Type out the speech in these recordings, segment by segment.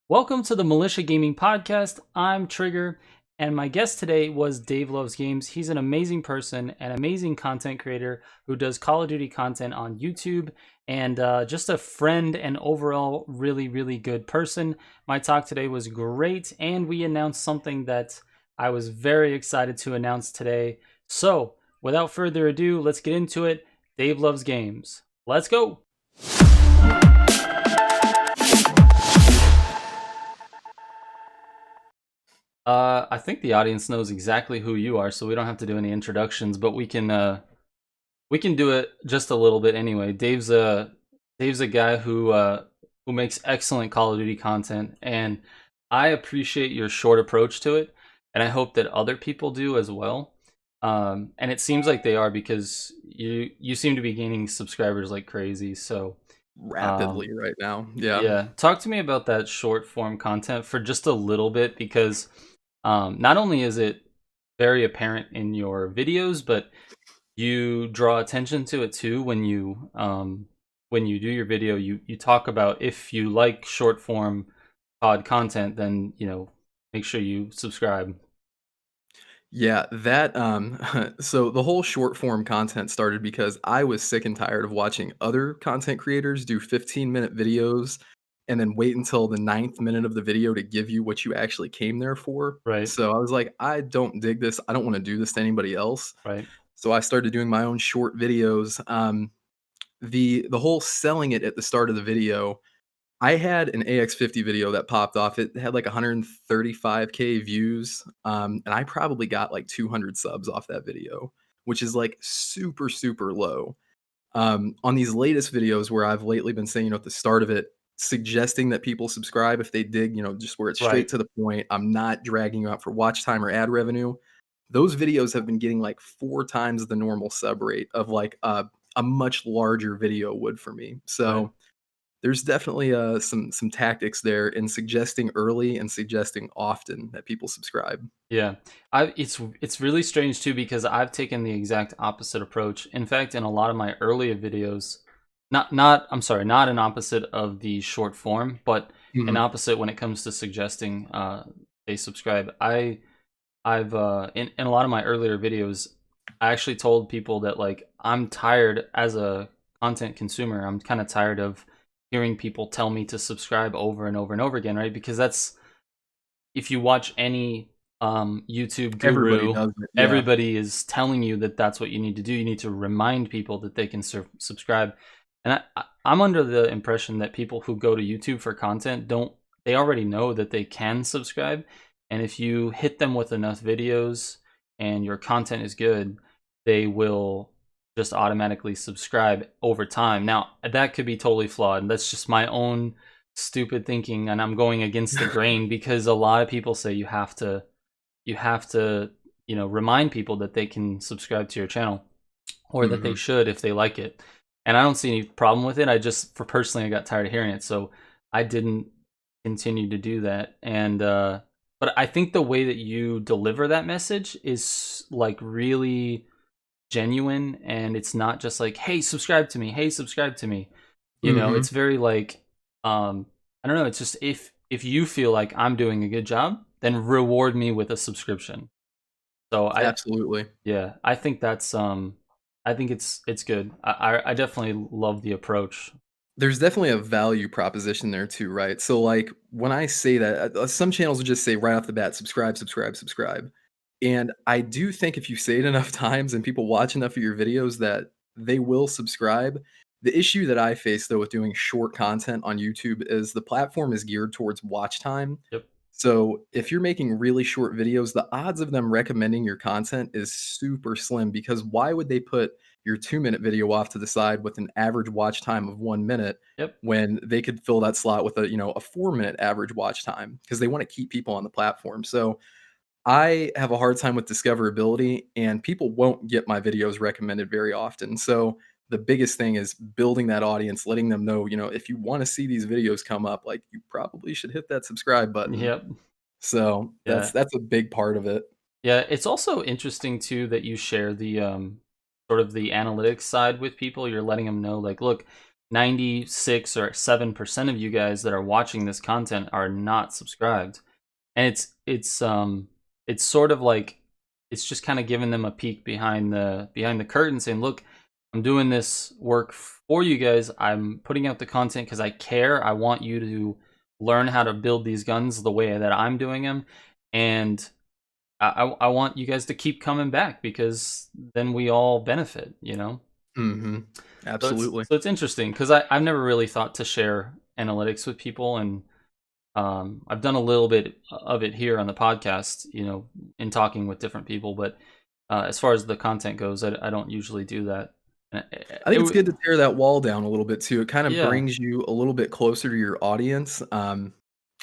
Welcome to the Militia Gaming Podcast. I'm Trigger, and my guest today was Dave Loves Games. He's an amazing person, an amazing content creator who does Call of Duty content on YouTube, and just a friend and overall really, really good person. My talk today was great, and we announced something that I was very excited to announce today. So, without further ado, let's get into it. Dave Loves Games. Let's go! I think the audience knows exactly who you are, so we don't have to do any introductions, but we can do it just a little bit anyway. Dave's a guy who makes excellent Call of Duty content, and I appreciate your short approach to it, and I hope that other people do as well. And it seems like they are because you seem to be gaining subscribers like crazy. So Rapidly right now. Yeah. yeah, talk to me about that short form content for just a little bit because not only is it very apparent in your videos, but you draw attention to it too when you do your video. You talk about if you like short form pod content, then make sure you subscribe. Yeah, that so the whole short form content started because I was sick and tired of watching other content creators do 15-minute videos and then wait until the ninth minute of the video to give you what you actually came there for. Right, So I was like, I don't dig this. I don't want to do this to anybody else. right, So I started doing my own short videos. The whole selling it at the start of the video, I had an AX50 video that popped off. It had like 135K views, and I probably got like 200 subs off that video, which is like super, super low. On these latest videos where I've lately been saying, at the start of it, suggesting that people subscribe if they dig, just where it's straight right. to the point. I'm not dragging you out for watch time or ad revenue. Those videos have been getting like 4 times the normal sub rate of like a much larger video would for me. Right. So there's definitely, some tactics there in suggesting early and suggesting often that people subscribe. Yeah. It's really strange too because I've taken the exact opposite approach. In fact, in a lot of my earlier videos, not an opposite of the short form, but an Mhm. opposite when it comes to suggesting they subscribe. I've in a lot of my earlier videos, I actually told people that like I'm tired as a content consumer. I'm kind of tired of hearing people tell me to subscribe over and over and over again, right? Because that's if you watch any YouTube Everybody guru, does it, yeah. everybody is telling you that that's what you need to do. You need to remind people that they can subscribe. And I'm under the impression that people who go to YouTube for content don't, they already know that they can subscribe. And if you hit them with enough videos and your content is good, they will just automatically subscribe over time. Now, that could be totally flawed. That's just my own stupid thinking, and I'm going against the grain because a lot of people say you have to remind people that they can subscribe to your channel or that they Mhm. should if they like it. And I don't see any problem with it. I just for personally I got tired of hearing it, so I didn't continue to do that. And but I think the way that you deliver that message is like really genuine, and it's not just like, hey, subscribe to me, hey, subscribe to me. Mhm. It's very like I don't know, it's just if you feel like I'm doing a good job, then reward me with a subscription. So I Absolutely. yeah, I think that's I think it's good. I definitely love the approach. There's definitely a value proposition there too, right? So, like, when I say that, some channels will just say right off the bat, "Subscribe, subscribe, subscribe." And I do think if you say it enough times and people watch enough of your videos that they will subscribe. The issue that I face, though, with doing short content on YouTube is the platform is geared towards watch time. Yep. So, if you're making really short videos, the odds of them recommending your content is super slim because why would they put your 2-minute video off to the side with an average watch time of 1 minute Yep. when they could fill that slot with a 4-minute average watch time because they want to keep people on the platform. So, I have a hard time with discoverability, and people won't get my videos recommended very often. So the biggest thing is building that audience, letting them know, if you want to see these videos come up, like you probably should hit that subscribe button. Yep. So that's Yeah. that's a big part of it. Yeah, it's also interesting too that you share the sort of the analytics side with people. You're letting them know like, look, 96 or 7% of you guys that are watching this content are not subscribed. And it's sort of like it's just kind of giving them a peek behind the curtain, saying, "Look, I'm doing this work for you guys. I'm putting out the content because I care. I want you to learn how to build these guns the way that I'm doing them, and I want you guys to keep coming back because then we all benefit, you know." Hmm. Absolutely. So it's interesting because I've never really thought to share analytics with people, and I've done a little bit of it here on the podcast, you know, in talking with different people. But as far as the content goes, I don't usually do that. And I think it's good to tear that wall down a little bit too. It kind of yeah, brings you a little bit closer to your audience. I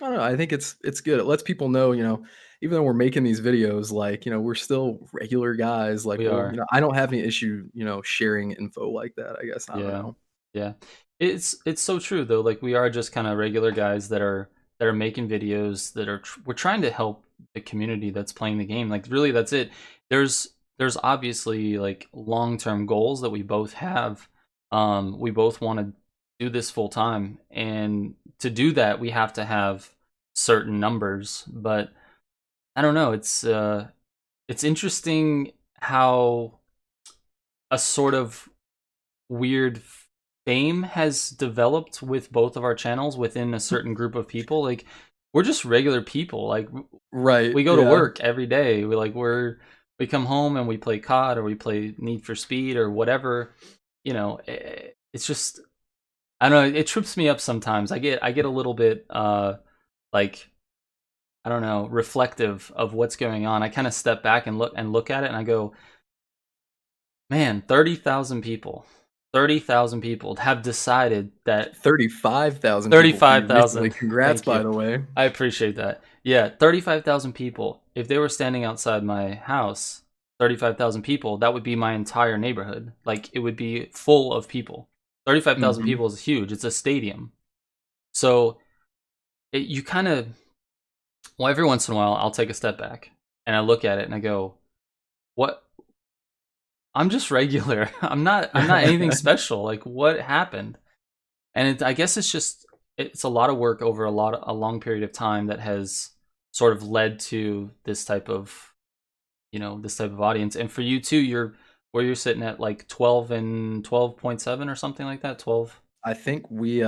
don't know. I think it's good. It lets people know, even though we're making these videos, like, we're still regular guys. Like, we well, are. I don't have any issue, sharing info like that. I guess I don't Yeah, know. yeah. It's so true though. Like we are just kind of regular guys that are making videos that are we're trying to help the community that's playing the game. Like really, that's it. There's obviously like long term goals that we both have. We both want to do this full time, and to do that, we have to have certain numbers. But I don't know. It's interesting how a sort of weird fame has developed with both of our channels within a certain group of people. Like we're just regular people. Like Right. we go to Yeah. work every day. We come home and we play COD or we play Need for Speed or whatever. You know, it's just I don't know. It trips me up sometimes. I get a little bit like I don't know, reflective of what's going on. I kind of step back and look at it and I go, man, 30,000 people have decided that 35,000 people for you recently. 35,000. Congrats, Thank by you. the way. I appreciate that. Yeah, 35,000 people. If they were standing outside my house, 35,000 people, that would be my entire neighborhood. Like it would be full of people. 35,000 Hmm. people is huge. It's a stadium. So you kind of, well, every once in a while, I'll take a step back and I look at it and I go, what? I'm just regular. I'm not anything special. Like what happened? And I guess it's a lot of work over a long period of time that has sort of led to this type of this type of audience. And for you too, you're sitting at like 12 and 12.7 or something like that. 12. I think we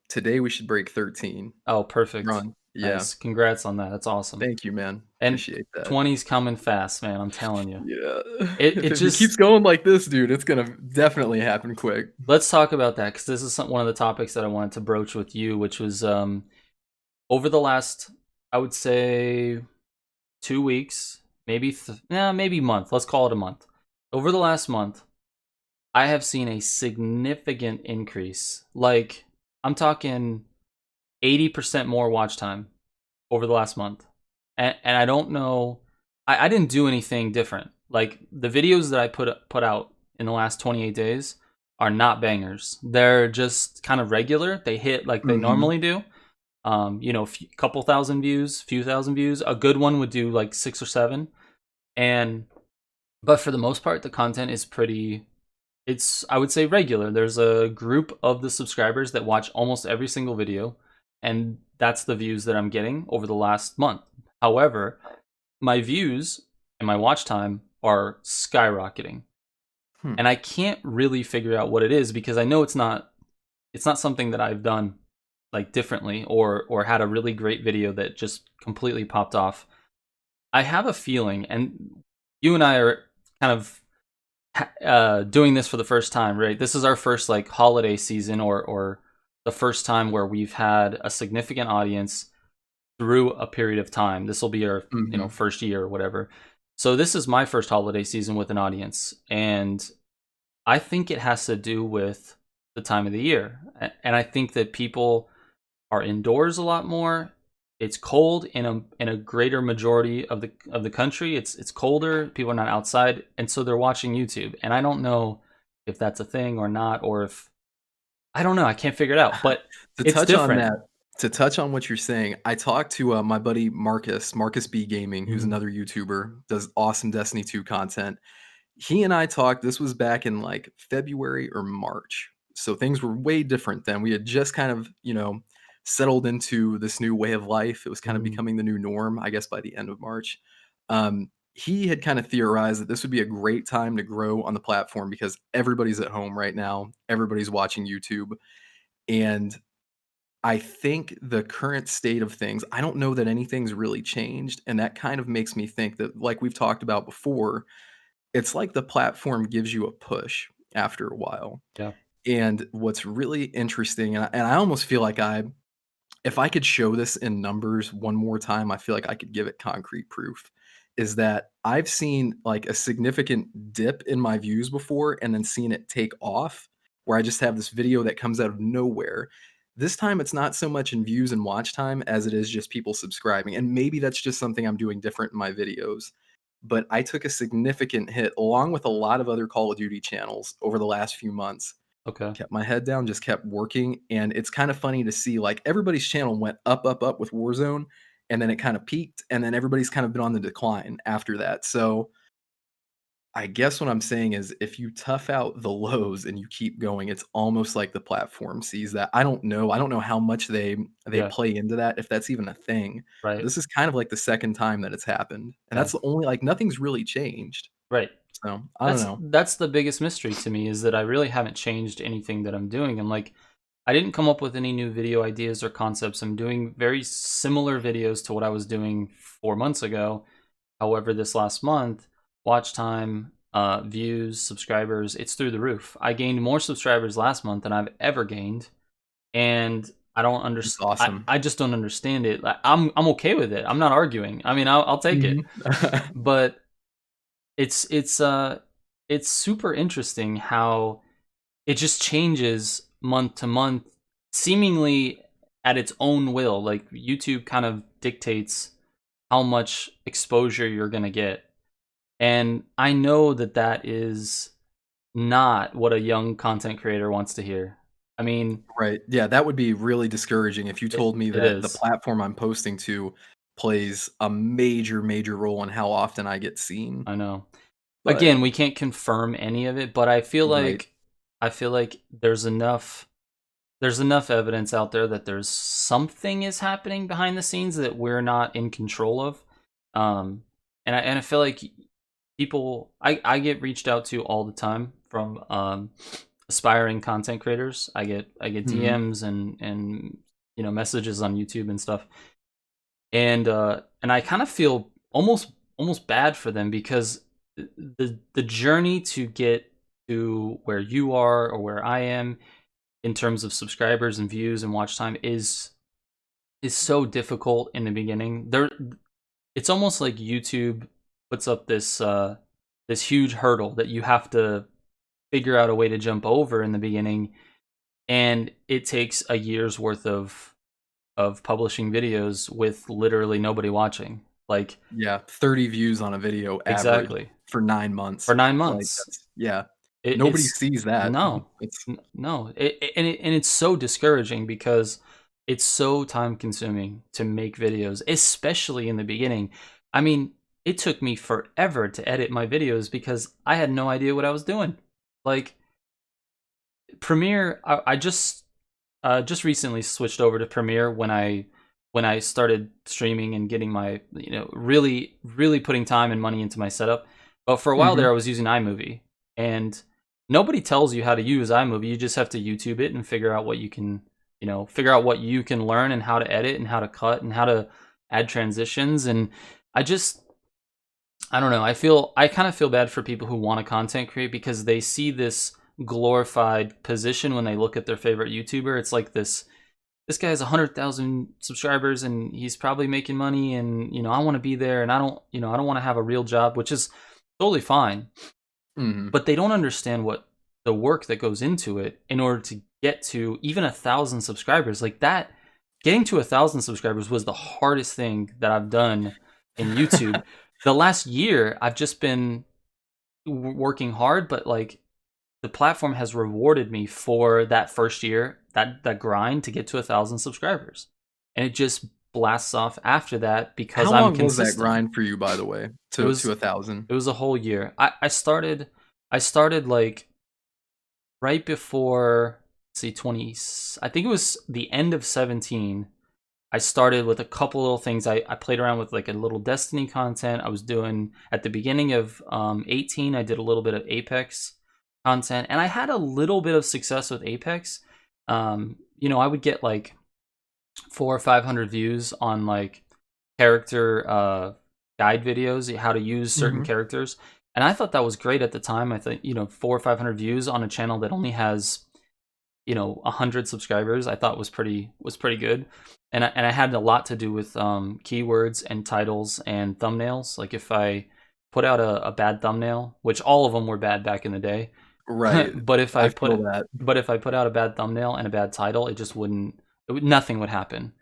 today we should break 13. Oh, perfect. Run. Yeah. Nice. Congrats on that. That's awesome. Thank you, man. And Appreciate that. 20's coming fast, man. I'm telling you. Yeah. It If it keeps just going like this, dude, it's gonna definitely happen quick. let's talk about that because this is one of the topics that I wanted to broach with you, which was over the last, I would say, 2 weeks, maybe month. Let's call it a month. Over the last month, I have seen a significant increase. Like I'm talking 80% more watch time over the last month, and I don't know. I didn't do anything different. Like the videos that I put out in the last 28 days are not bangers. They're just kind of regular. They hit like they Mhm. normally do. Couple thousand views, few thousand views. A good one would do like 6 or 7. And but for the most part, the content is pretty. It's I would say regular. There's a group of the subscribers that watch almost every single video, and that's the views that I'm getting over the last month. However, my views and my watch time are skyrocketing, Hmm. and I can't really figure out what it is because I know it's not something that I've done like differently or had a really great video that just completely popped off. I have a feeling, and you and I are kind of doing this for the first time, right? This is our first like holiday season, or the first time where we've had a significant audience through a period of time. This will be our Mhm. first year or whatever. So this is my first holiday season with an audience, and I think it has to do with the time of the year, and I think that people are indoors a lot more. It's cold in a greater majority of the country. It's colder. People are not outside, and so they're watching YouTube. And I don't know if that's a thing or not, or if I don't know. I can't figure it out. But To it's touch on different. that to touch on what you're saying, I talked to, my buddy Marcus B Gaming, who's Mhm. another YouTuber, does awesome Destiny 2 content. He and I talked, this was back in, like, February or March. So things were way different then. We had just kind of, settled into this new way of life. It was kind of Mm, becoming the new norm, I guess, by the end of March. He had kind of theorized that this would be a great time to grow on the platform because everybody's at home right now. Everybody's watching YouTube. And I think the current state of things, I don't know that anything's really changed. And that kind of makes me think that, like we've talked about before, it's like the platform gives you a push after a while. yeah, And what's really interesting, and I almost feel like if I could show this in numbers one more time, I feel like I could give it concrete proof, is that I've seen like a significant dip in my views before and then seen it take off where I just have this video that comes out of nowhere. This time it's not so much in views and watch time as it is just people subscribing. And maybe that's just something I'm doing different in my videos. But I took a significant hit along with a lot of other Call of Duty channels over the last few months. okay, Kept my head down, just kept working, and it's kinda funny to see, like, everybody's channel went up, up, up with Warzone, and then it kinda peaked, and then everybody's kind of been on the decline after that, so, I guess what I'm saying is if you tough out the lows and you keep going, it's almost like the platform sees that. I don't know how much they yeah, play into that, if that's even a thing, but right, this is kind of like the 2nd time that it's happened, and yeah, that's the only like, nothing's really changed, right. so, I don't know. That's the biggest mystery to me is that I really haven't changed anything that I'm doing. And like, I didn't come up with any new video ideas or concepts. I'm doing very similar videos to what I was doing 4 months ago. However, this last month, watch time, views, subscribers, it's through the roof. I gained more subscribers last month than I've ever gained, and I don't It's understand. awesome. I just don't understand it. Like, I'm okay with it. I'm not arguing. I mean, I'll take it, Mhm. but it's it's uh it's super interesting how it just changes month to month, seemingly at its own will. Like YouTube kind of dictates how much exposure you're going to get. And I know that that is not what a young content creator wants to hear. I mean, Right, yeah, that would be really discouraging if you told me it that the is. platform I'm posting to plays a major, major role in how often I get seen, I know. but Again, we can't confirm any of it, but right, I feel like there's enough evidence out there that there's something is happening behind the scenes that we're not in control of. And I feel like I get reached out to all the time from aspiring content creators. I get mhm, DMs and messages on YouTube and stuff. And I kind of feel almost bad for them because the journey to get to where you are or where I am in terms of subscribers and views and watch time is so difficult in the beginning. It's almost like YouTube puts up this huge hurdle that you have to figure out a way to jump over in the beginning, and it takes a year's worth of publishing videos with literally nobody watching. Like, yeah, 30 views on a video average exactly. for 9 For months, 9 like, months. that's yeah, nobody It's sees that. no. It's No. And it's so discouraging because it's so time consuming to make videos, especially in the beginning. I mean, it took me forever to edit my videos because I had no idea what I was doing. Like Premiere, I just recently switched over to Premiere when I started streaming and getting my really putting time and money into my setup. But for a while mhm, there, I was using iMovie, and nobody tells you how to use iMovie. You just have to YouTube it and figure out what you can figure out what you can learn and how to edit and how to cut and how to add transitions. And I just I don't know. I kind of feel bad for people who want to content create because they see this glorified position when they look at their favorite YouTuber. It's like this guy has 100,000 subscribers and he's probably making money, and I want to be there, and I don't want to have a real job, which is totally fine. mhm. But they don't understand what the work that goes into it in order to get to even 1,000 subscribers. Like that, getting to 1,000 subscribers was the hardest thing that I've done in YouTube. The last year, I've just been working hard, but like the platform has rewarded me for that first year, that grind to get to 1,000 subscribers, and it just blasts off after that because How I'm long was that consistent. grind for you, by the way, It to was 1,000? it was a whole year. I started like right before. see, 20, I think it was the end of 17. I started with a couple little things. I played around with like a little Destiny content. I was doing at the beginning of 18. I did a little bit of Apex content, and I had a little bit of success with Apex. I would get like 400 or 500 views on like character guide videos, how to use certain Mhm. characters, and I thought that was great at the time. I think 400 or 500 views on a channel that only has 100 subscribers, I thought was pretty good. And I had a lot to do with keywords and titles and thumbnails. Like if I put out a bad thumbnail, which all of them were bad back in the day, Right. but if I I put feel it that. but if I put out a bad thumbnail and a bad title, it just wouldn't nothing would happen.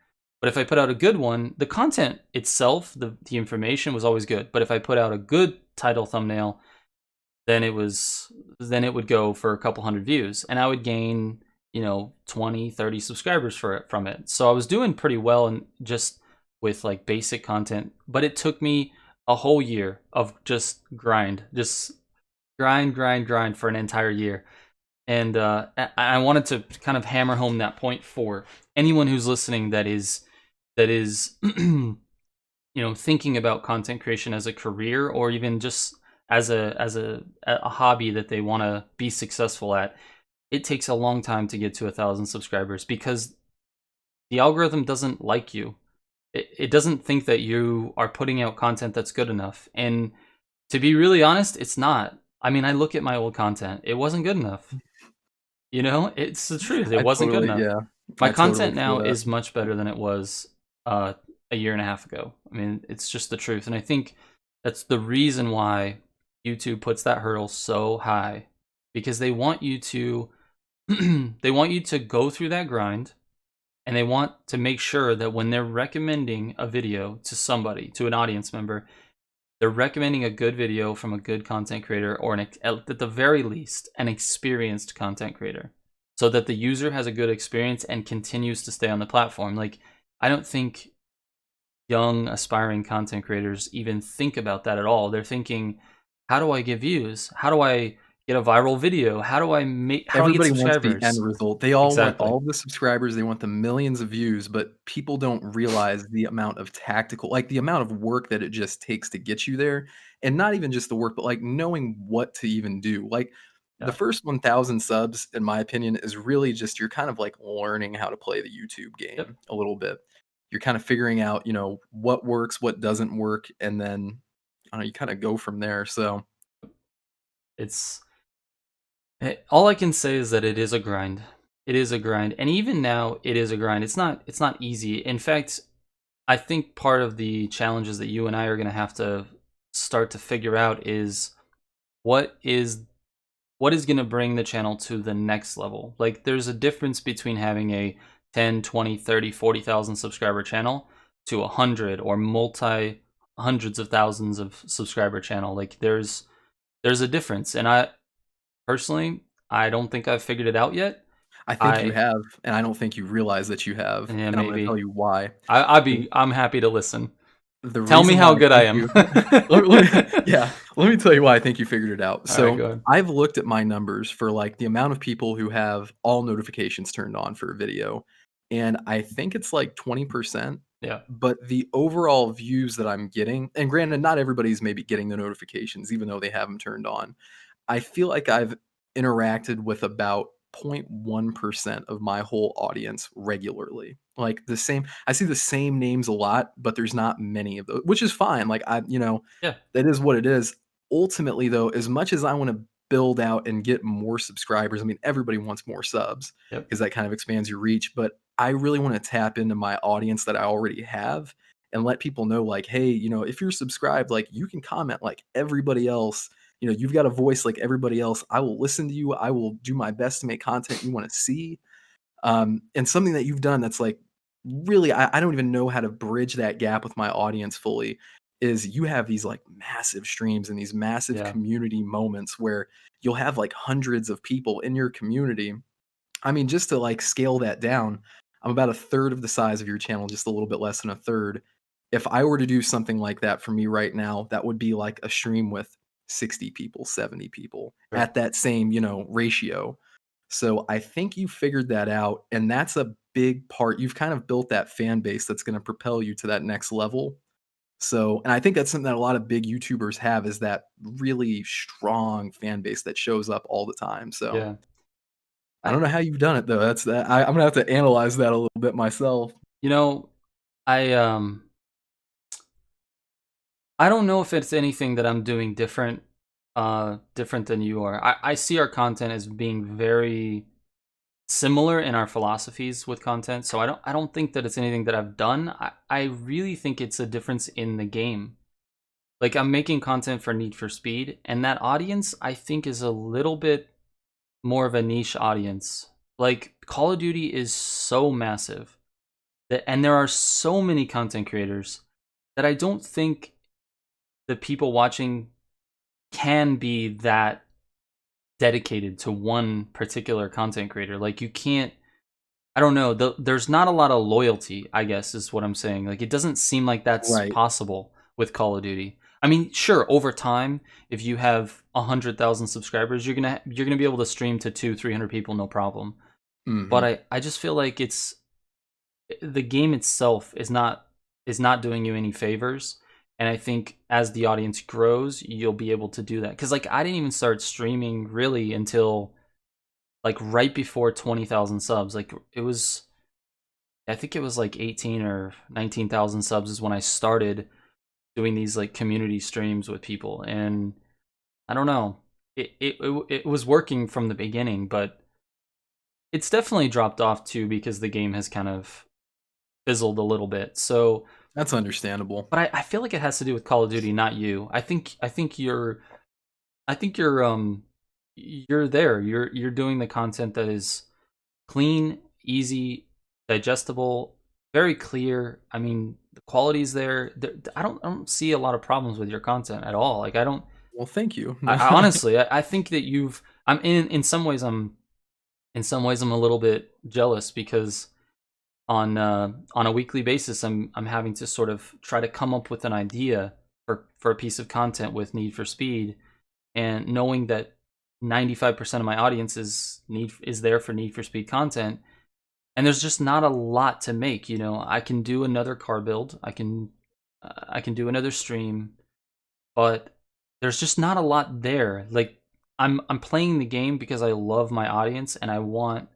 But if I put out a good one, the content itself, the information was always good. But if I put out a good title thumbnail, then it would go for a couple hundred views, and I would gain 20, 30 subscribers from it. So I was doing pretty well, and just with like basic content, but it took me a whole year of just grind for an entire year. And I wanted to kind of hammer home that point for anyone who's listening that is thinking about content creation as a career, or even just as a hobby that they want to be successful at. It takes a long time to get to 1,000 subscribers because the algorithm doesn't like you. It doesn't think that you are putting out content that's good enough. And to be really honest, it's not. I mean, I look at my old content. It wasn't good enough. It's the truth. It I wasn't good totally enough. yeah. My I totally content feel now that. is much better than it was a year and a half ago. I mean, it's just the truth. And I think that's the reason why YouTube puts that hurdle so high, because they want you to they want you to go through that grind, and they want to make sure that when they're recommending a video to somebody, to an audience member, they're recommending a good video from a good content creator, or at the very least, an experienced content creator, so that the user has a good experience and continues to stay on the platform. Like, I don't think young aspiring content creators even think about that at all. They're thinking, how do I get views? How do I get a viral video? How do I get Everybody wants the end subscribers? result. They all want Exactly. all the subscribers, they want the millions of views, but people don't realize the amount of tactical like, the amount of work that it just takes to get you there, and not even just the work, but, like, knowing what to even do. Like, the Yeah. first 1,000 subs, in my opinion, is really just you're kind of, like, learning how to play the YouTube Yep. game a little bit. You're kinda figuring out, what works, what doesn't work, and then, I don't know, you kinda go from there, so It's all I can say is that it is a grind. It is a grind. And even now it is a grind. It's not easy. In fact, I think part of the challenges that you and I are going to have to start to figure out is what is what is going to bring the channel to the next level. Like, there's a difference between having a 10, 20, 30, 40,000 subscriber channel to 100 or multi hundreds of thousands of subscriber channel. Like, there's a difference. And I personally, I don't think I've figured it out yet. I think you I have, and I don't think you realize that you have, Yeah, and I'm gonna tell maybe. you why. The I'm happy to listen. the Tell me reason why how I good I think am. you yeah, let me tell you why I think you figured it out. All right, So, go ahead. I've looked at my numbers for, like, the amount of people who have all notifications turned on for a video, and I think it's, like, 20%, Yeah. but the overall views that I'm getting, and granted, not everybody's maybe getting the notifications even though they have them turned on. I feel like I've interacted with about 0.1% of my whole audience regularly. Like, I see the same names a lot, but there's not many of those, which is fine. Like, Yeah. that is what it is. Ultimately, though, as much as I wanna build out and get more subscribers, I mean, everybody wants more subs Yep. because that kind of expands your reach, but I really wanna tap into my audience that I already have and let people know, like, "Hey, if you're subscribed, like, you can comment like everybody else. You've got a voice like everybody else. I will listen to you. I will do my best to make content you wanna see." And something that you've done that's, like, really I don't even know how to bridge that gap with my audience fully, is you have these, like, massive streams and these massive Yeah. community moments where you'll have, like, hundreds of people in your community. I mean, just to, like, scale that down, I'm about a third of the size of your channel, just a little bit less than a third. If I were to do something like that for me right now, that would be like a stream with 60 people, 70 people Sure. at that same, ratio. So I think you figured that out, and that's a big part. You've kind of built that fan base that's going to propel you to that next level. So, and I think that's something that a lot of big YouTubers have, is that really strong fan base that shows up all the time. So Yeah. I I don't know how you've done it though. That's that. I'm gonna have to analyze that a little bit myself. you know, I I don't know if it's anything that I'm doing different than you are. I see our content as being very similar in our philosophies with content, so I don't think that it's anything that I've done. I really think it's a difference in the game. Like, I'm making content for Need for Speed, and that audience I think is a little bit more of a niche audience. Like, Call of Duty is so massive that, and there are so many content creators that I don't think the people watching can be that dedicated to one particular content creator. Like, you can't, I don't know, there's not a lot of loyalty, I guess is what I'm saying. Like, it doesn't seem like that's Right. possible with Call of Duty. I mean, sure, over time, if you have 100,000 subscribers, you're gonna be able to stream to 300 people, no problem. But Hmm. I just feel like it's the game itself is not doing you any favors. And I think as the audience grows, you'll be able to do that. Because, like, I didn't even start streaming really until like right before 20,000 subs. Like, it was, I think it was like 18 or 19,000 subs is when I started doing these like community streams with people. And I don't know, it was working from the beginning, but it's definitely dropped off too because the game has kind of fizzled a little bit. So, That's understandable. but I feel like it has to do with Call of Duty, not you. I think you're there. You're doing the content that is clean, easy, digestible, very clear. I mean, the quality's there. I don't see a lot of problems with your content at all. Like, I don't. Well, thank you. I honestly, I think that you've. I'm in some ways. I'm a little bit jealous because on a weekly basis, I'm having to sort of try to come up with an idea for a piece of content with Need for Speed, and knowing that 95% of my audience is there for Need for Speed content, and there's just not a lot to make. I can do another car build, I can do another stream, but there's just not a lot there. Like, I'm playing the game because I love my audience, and I want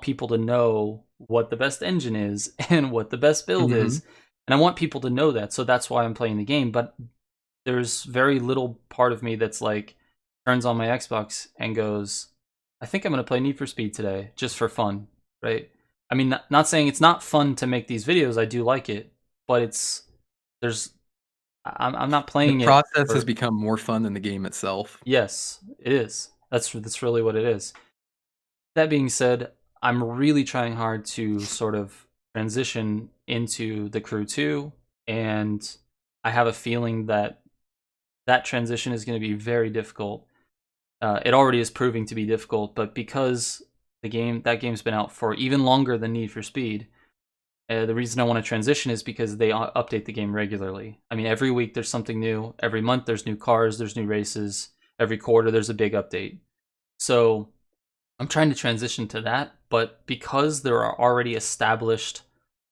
people to know what the best engine is and what the best build Hmm. is. And I want people to know that. So that's why I'm playing the game. But there's very little part of me that's like, turns on my Xbox and goes, I think I'm going to play Need for Speed today just for fun, right? I mean, not saying it's not fun to make these videos. I do like it, but there's, I'm not The playing it process has for, become more fun than the game itself. yes, it is. That's really what it is. That being said, I'm really trying hard to sort of transition into the crew 2, and I have a feeling that that transition is going to be very difficult. It already is proving to be difficult, but because that game's been out for even longer than Need for Speed, the reason I want to transition is because they update the game regularly. I mean, every week there's something new. Every month there's new cars, there's new races. Every quarter there's a big update. So I'm trying to transition to that, but because there are already established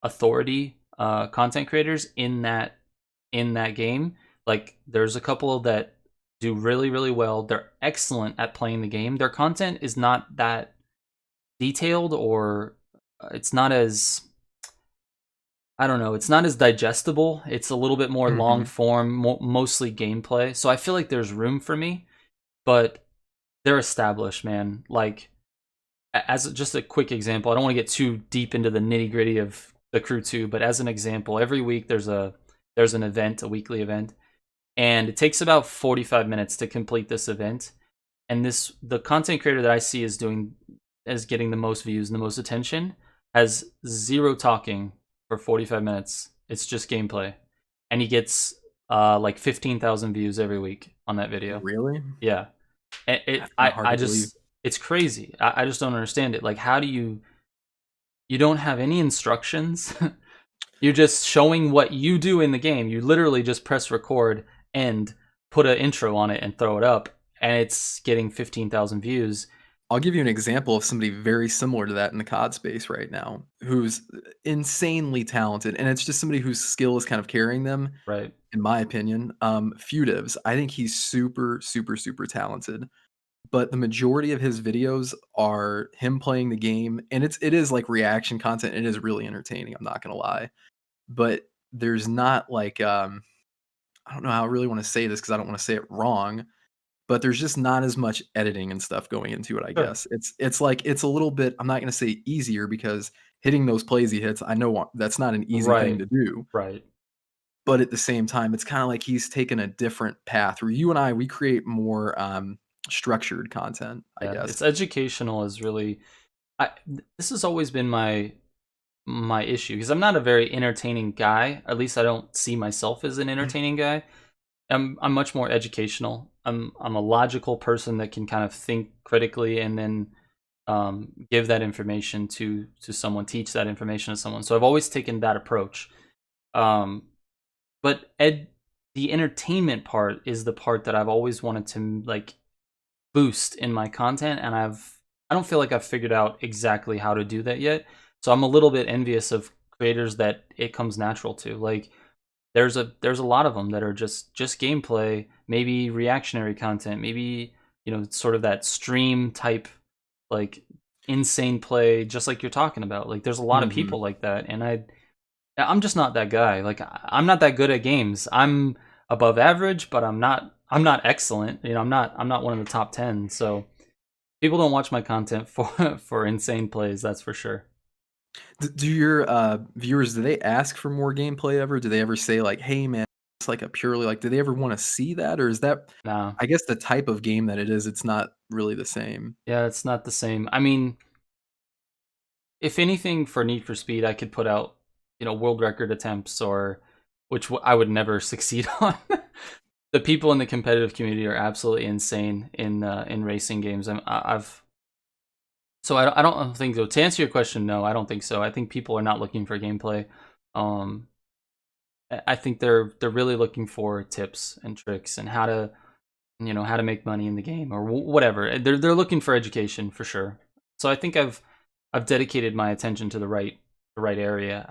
authority content creators in that game, like, there's a couple that do really really well. They're excellent at playing the game. Their content is not that detailed, or it's not as, I don't know, it's not as digestible. It's a little bit more long Hmm. form, mostly gameplay. So I feel like there's room for me, but they're established, man. Like, as just a quick example, I don't want to get too deep into the nitty gritty of the crew 2, but as an example, every week there's an event, a weekly event, and it takes about 45 minutes to complete this event. And the content creator that I see is getting the most views and the most attention has zero talking for 45 minutes. It's just gameplay, and he gets like 15,000 views every week on that video. Really? Yeah, That's kind of hard I to believe. just, it's crazy. I just don't understand it. Like, how do you don't have any instructions? You're just showing what you do in the game. You literally just press record and put an intro on it and throw it up, and it's getting 15,000 views. I'll give you an example of somebody very similar to that in the COD space right now, who's insanely talented, and it's just somebody whose skill is kind of carrying them, Right. in my opinion. Futives, I think he's super, super, super talented, but the majority of his videos are him playing the game, and it is like reaction content. It is really entertaining. I'm not gonna lie, but there's not like I don't know how I really want to say this because I don't want to say it wrong, but there's just not as much editing and stuff going into it, I Sure. guess. It's like it's a little bit, I'm not gonna say easier because hitting those plays he hits, I know that's not an easy thing Right. to do, Right. but at the same time, it's kinda like he's taken a different path where you and I, we create more, structured content, I Yeah. guess. It's educational is really this has always been my issue because I'm not a very entertaining guy. At least I don't see myself as an Mhm. entertaining guy. I'm much more educational. I'm a logical person that can kind of think critically and then give that information to someone, teach that information to someone. So I've always taken that approach. Um, but the entertainment part is the part that I've always wanted to like boost in my content, and I don't feel like I've figured out exactly how to do that yet. So I'm a little bit envious of creators that it comes natural to. Like there's a lot of them that are just gameplay, maybe reactionary content, maybe sort of that stream type like insane play, just like you're talking about. Like there's a lot of Mhm. people like that, and I'm just not that guy. Like I'm not that good at games. I'm above average, but I'm not excellent. I'm not one of the top 10. So people don't watch my content for for insane plays. That's for sure. Do your, viewers, do they ask for more gameplay ever? Do they ever say like, "Hey, man, it's like a purely," like, do they ever wanna see that? Or is that, Nah. I guess, the type of game that it is, it's not really the same? Yeah, it's not the same. I mean, if anything, for Need for Speed, I could put out, world record attempts or which I would never succeed on. The people in the competitive community are absolutely insane in racing games. I've so I don't think so. To answer your question, no, I don't think so. I think people are not looking for gameplay. Um, I think they're really looking for tips and tricks and how to make money in the game or whatever. They're looking for education for sure. So I think I've dedicated my attention to the right area.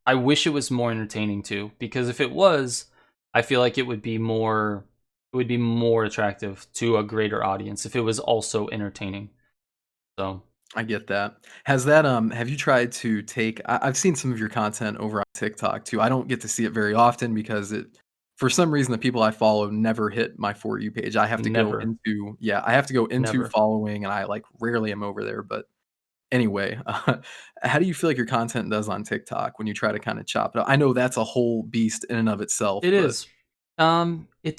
I wish it was more entertaining too, because if it was, I feel like it would be more attractive to a greater audience if it was also entertaining. So I get that. Has that, have you tried to take, I've seen some of your content over on TikTok too. I don't get to see it very often because for some reason, the people I follow never hit my For You page. I have to go never, into, yeah, I have to go into never. following, and I, like, rarely am over there, but anyway, how do you feel like your content does on TikTok when you try to kinda chop it up? I know that's a whole beast in and of itself, It but is. It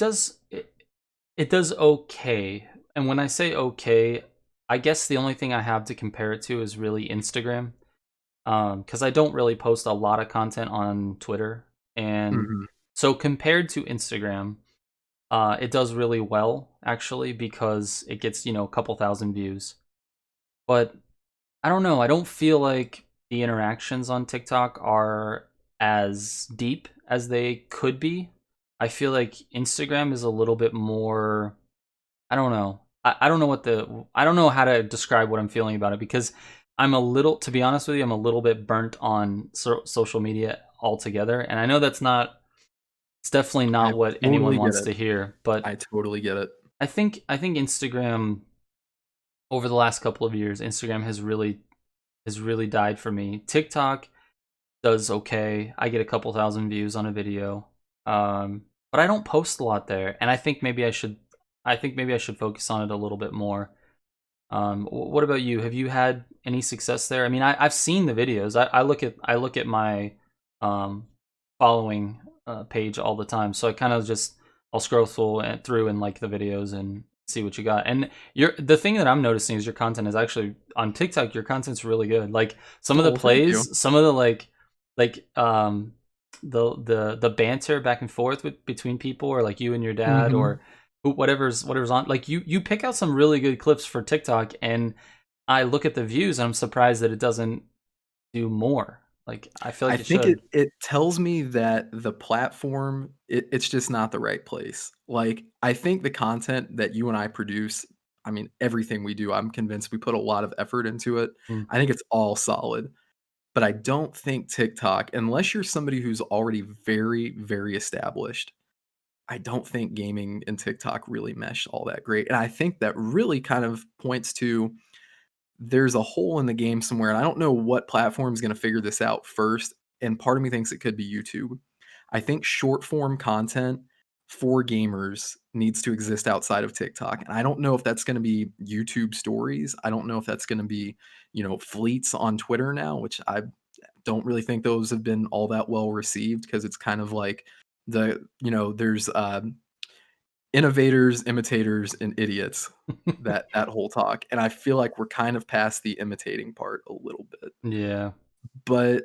does okay. And when I say okay, I guess the only thing I have to compare it to is really Instagram. Because I don't really post a lot of content on Twitter. And mhm, so compared to Instagram, it does really well actually because it gets, a couple thousand views. But I don't know, I don't feel like the interactions on TikTok are as deep as they could be. I feel like Instagram is a little bit more. I don't know. I don't know I don't know how to describe what I'm feeling about it because to be honest with you, I'm a little bit burnt on social media altogether. And I know it's definitely I not what anyone totally get wants it. to hear, but I totally get it. I think Instagram over the last couple of years, Instagram has really died for me. TikTok does okay. I get a couple thousand views on a video. But I don't post a lot there, and I think maybe I should focus on it a little bit more. What about you? Have you had any success there? I mean, I've seen the videos. I look at my um, following page all the time, so I kind of just I'll scroll through and like the videos and see what you got. And the thing that I'm noticing is your content is actually on TikTok. Your content's really good. Like some of Oh, the well, thank you. plays, some of the like the banter back and forth between people, or like you and your dad, Mhm. or whatever's on. Like you pick out some really good clips for TikTok, and I look at the views and I'm surprised that it doesn't do more. Like I feel I like it think it should. it tells me that the platform, it's just not the right place. Like, I think the content that you and I produce I mean, everything we do, I'm convinced we put a lot of effort into it. Mm. I think it's all solid. But I don't think TikTok, unless you're somebody who's already very, very established, I don't think gaming and TikTok really mesh all that great. And I think that really kind of points to there's a hole in the game somewhere. And I don't know what platform is going to figure this out first. And part of me thinks it could be YouTube. I think short form content for gamers needs to exist outside of TikTok. And I don't know if that's going to be YouTube stories. I don't know if that's going to be, fleets on Twitter now, which I don't really think those have been all that well received because it's kind of like there's innovators, imitators, and idiots, that whole talk. And I feel like we're kind of past the imitating part a little bit. Yeah. But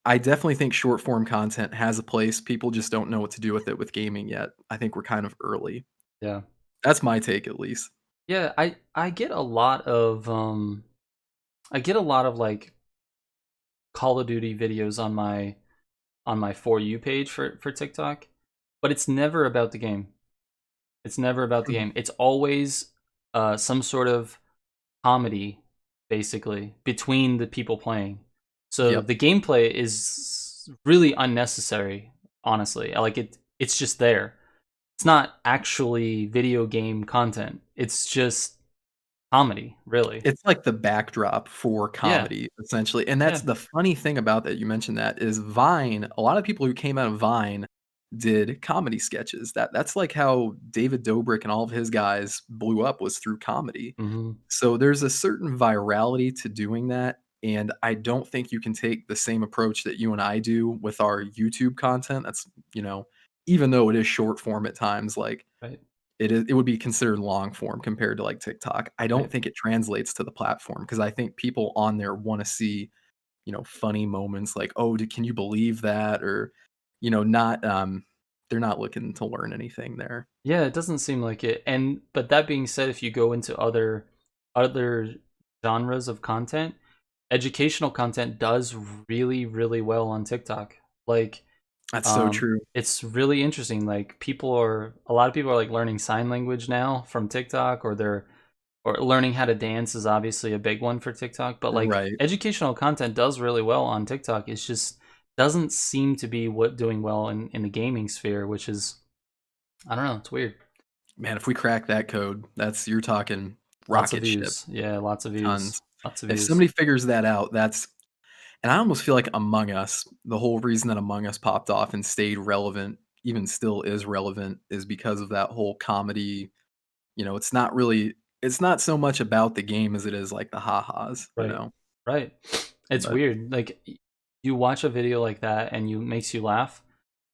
I definitely think short form content has a place. People just don't know what to do with it with gaming yet. I think we're kind of early. Yeah. That's my take at least. Yeah, I get a lot of like Call of Duty videos on my For You page for TikTok, but it's never about the game. It's never about the Mm. game. It's always some sort of comedy, basically, between the people playing. So Yep. the gameplay is really unnecessary, honestly. Like it's just there. It's not actually video game content. It's just comedy, really. It's like the backdrop for Yeah, comedy, essentially, and that's yeah. the funny thing about that, you mentioned that, is Vine, a lot of people who came out of Vine did comedy sketches. That's like how David Dobrik and all of his guys blew up, was through comedy. Hmm. So there's a certain virality to doing that, and I don't think you can take the same approach that you and I do with our YouTube content. That's, even though it is short form at times, like Right, it would be considered long form compared to, like, TikTok. I don't right. think it translates to the platform because I think people on there wanna see, funny moments like, "Oh, d can you believe that?" Or, not, they're not looking to learn anything there. Yeah, it doesn't seem like it. And but that being said, if you go into other genres of content, educational content does really, really well on TikTok. Like, That's so true. it's really interesting. Like a lot of people are like learning sign language now from TikTok, or learning how to dance is obviously a big one for TikTok. But like Right. educational content does really well on TikTok. It's just doesn't seem to be what doing well in the gaming sphere, which is I don't know. It's weird. Man, if we crack that code, you're talking Lots of rocket ship, views. Yeah, lots of views. tons. Lots of If views. somebody figures that out, and I almost feel like Among Us, the whole reason that Among Us popped off and stayed relevant, even still is relevant, is because of that whole comedy. It's not so much about the game as it is like the ha-has, you Right. know? Right. It's But weird. Like you watch a video like that and you makes you laugh,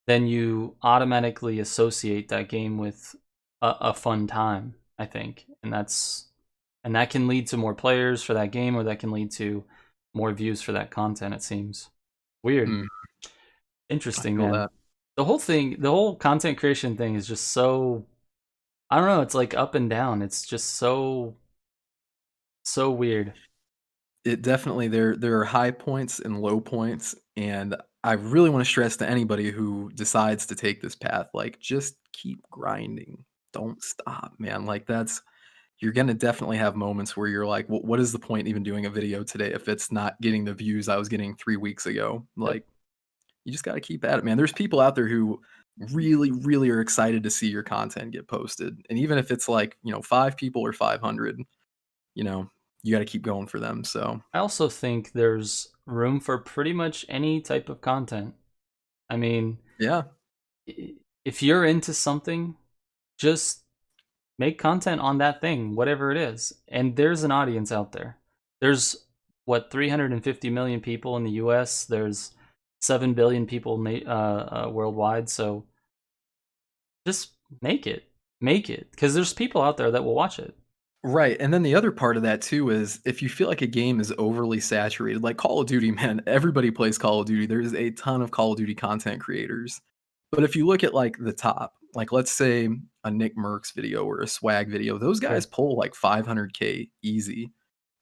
then you automatically associate that game with a fun time, I think. And that can lead to more players for that game, or that can lead to more views for that content, it seems. Weird. mm, I Interesting, feel man. that. The whole content creation thing is just so I don't know, it's like up and down. It's just so weird. It definitely, there are high points and low points, and I really wanna stress to anybody who decides to take this path, like, just keep grinding. Don't stop, man. Like, you're gonna definitely have moments where you're like, What is the point even doing a video today if it's not getting the views I was getting 3 weeks ago?" Yep. Like, you just gotta keep at it, man. There's people out there who really, really are excited to see your content get posted, and even if it's like, 5 people or 500, you know, you gotta keep going for them, so I also think there's room for pretty much any type of content. I mean, yeah. if you're into something, just make content on that thing, whatever it is. And there's an audience out there. There's what 350 million people in the US. There's 7 billion people worldwide. So just make it. Make it because there's people out there that will watch it. Right, and then the other part of that too is if you feel like a game is overly saturated, like Call of Duty, man, everybody plays Call of Duty. There's a ton of Call of Duty content creators. But if you look at like the top, like let's say a Nick Merckx video or a Swag video, those guys Sure. pull like 500K easy.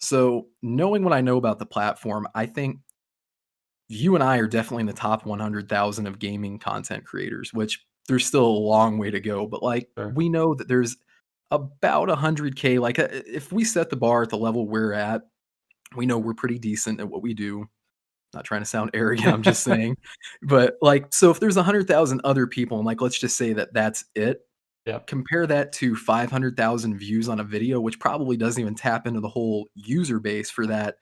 So knowing what I know about the platform, I think you and I are definitely in the top 100,000 of gaming content creators, which there's still a long way to go. But like Sure. we know that there's About 100K. Like, if we set the bar at the level we're at, we know we're pretty decent at what we do. Not trying to sound arrogant, I'm just saying. But, like, so if there's 100,000 other people, and, like, let's just say that that's it, Yep. compare that to 500,000 views on a video, which probably doesn't even tap into the whole user base for that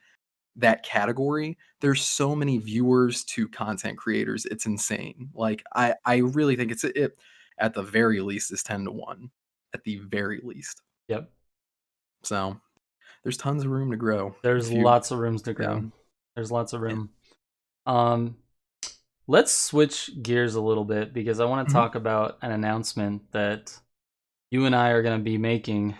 category. There's so many viewers to content creators, it's insane. Like, I really think it at the very least is 10 to 1, at the very least. Yep. So, there's tons of room to grow There's if you lots of rooms to yeah. grow. There's lots of Yeah. room. Um, let's switch gears a little bit because I want to Mhm. talk about an announcement that you and I are going to be making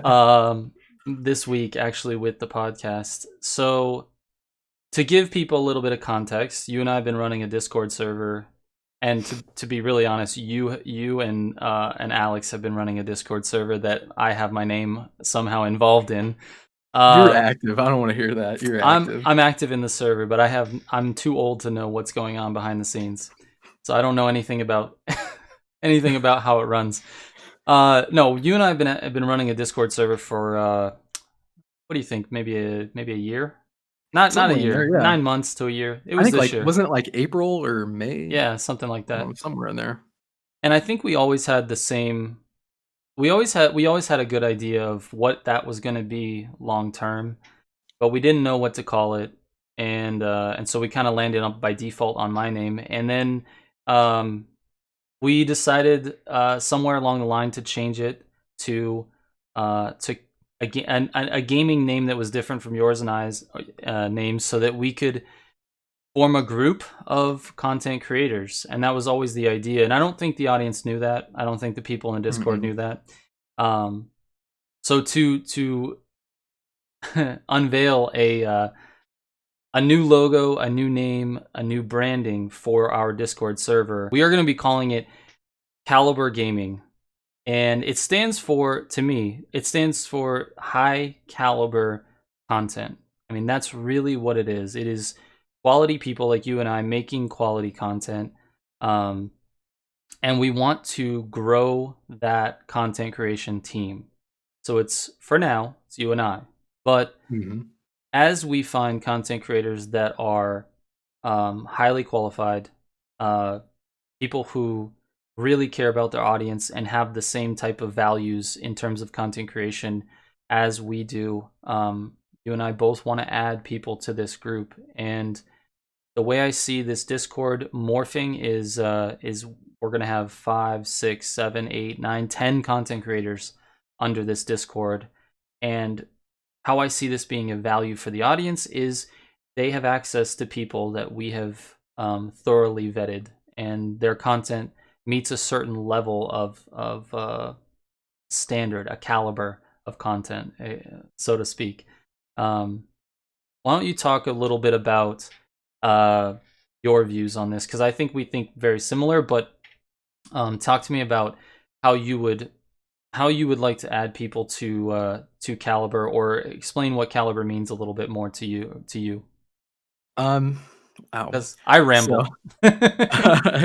um, this week, actually, with the podcast. So, to give people a little bit of context, you and I have been running a Discord server, and to be really honest, you and Alex have been running a Discord server that I have my name somehow involved in. You're Uh, active, I don't wanna hear that, you're I'm active. I'm active in the server, but I'm too old to know what's going on behind the scenes, so I don't know anything about anything about how it runs. No, you and I have been running a Discord server for what do you think? Maybe a year? Not a Somewhere in there, year. yeah. 9 months to a year. It I was think, this like year. wasn't it, like, April or May? Yeah, something like I don't know, that. somewhere in there. And I think we always had the same. We always had a good idea of what that was going to be long term, but we didn't know what to call it, and so we kind of landed up by default on my name, and then um, we decided somewhere along the line to change it to a gaming name that was different from yours and I's names, so that we could form a group of content creators, and that was always the idea. And I don't think the audience knew that. I don't think the people in the Discord Mhm. knew that. Um, so to unveil a new logo, a new name, a new branding for our Discord server, we are going to be calling it Caliber Gaming. And it stands for, to me, it stands for high caliber content. I mean, that's really what it is. It is quality people like you and I making quality content. Um, and we want to grow that content creation team. So it's, for now, it's you and I. But Mhm. as we find content creators that are highly qualified, uh, people who really care about their audience and have the same type of values in terms of content creation as we do, you and I both want to add people to this group. And the way I see this Discord morphing is we're gonna have 5, 6, 7, 8, 9, 10 content creators under this Discord. And how I see this being a value for the audience is they have access to people that we have thoroughly vetted, and their content meets a certain level of standard, a caliber of content, so to speak. Um, why don't you talk a little bit about uh, your views on this? Because I think we think very similar, but talk to me about how you would how you would like to add people to Caliber, or explain what Caliber means a little bit more to you, Um, wow. because I So ramble.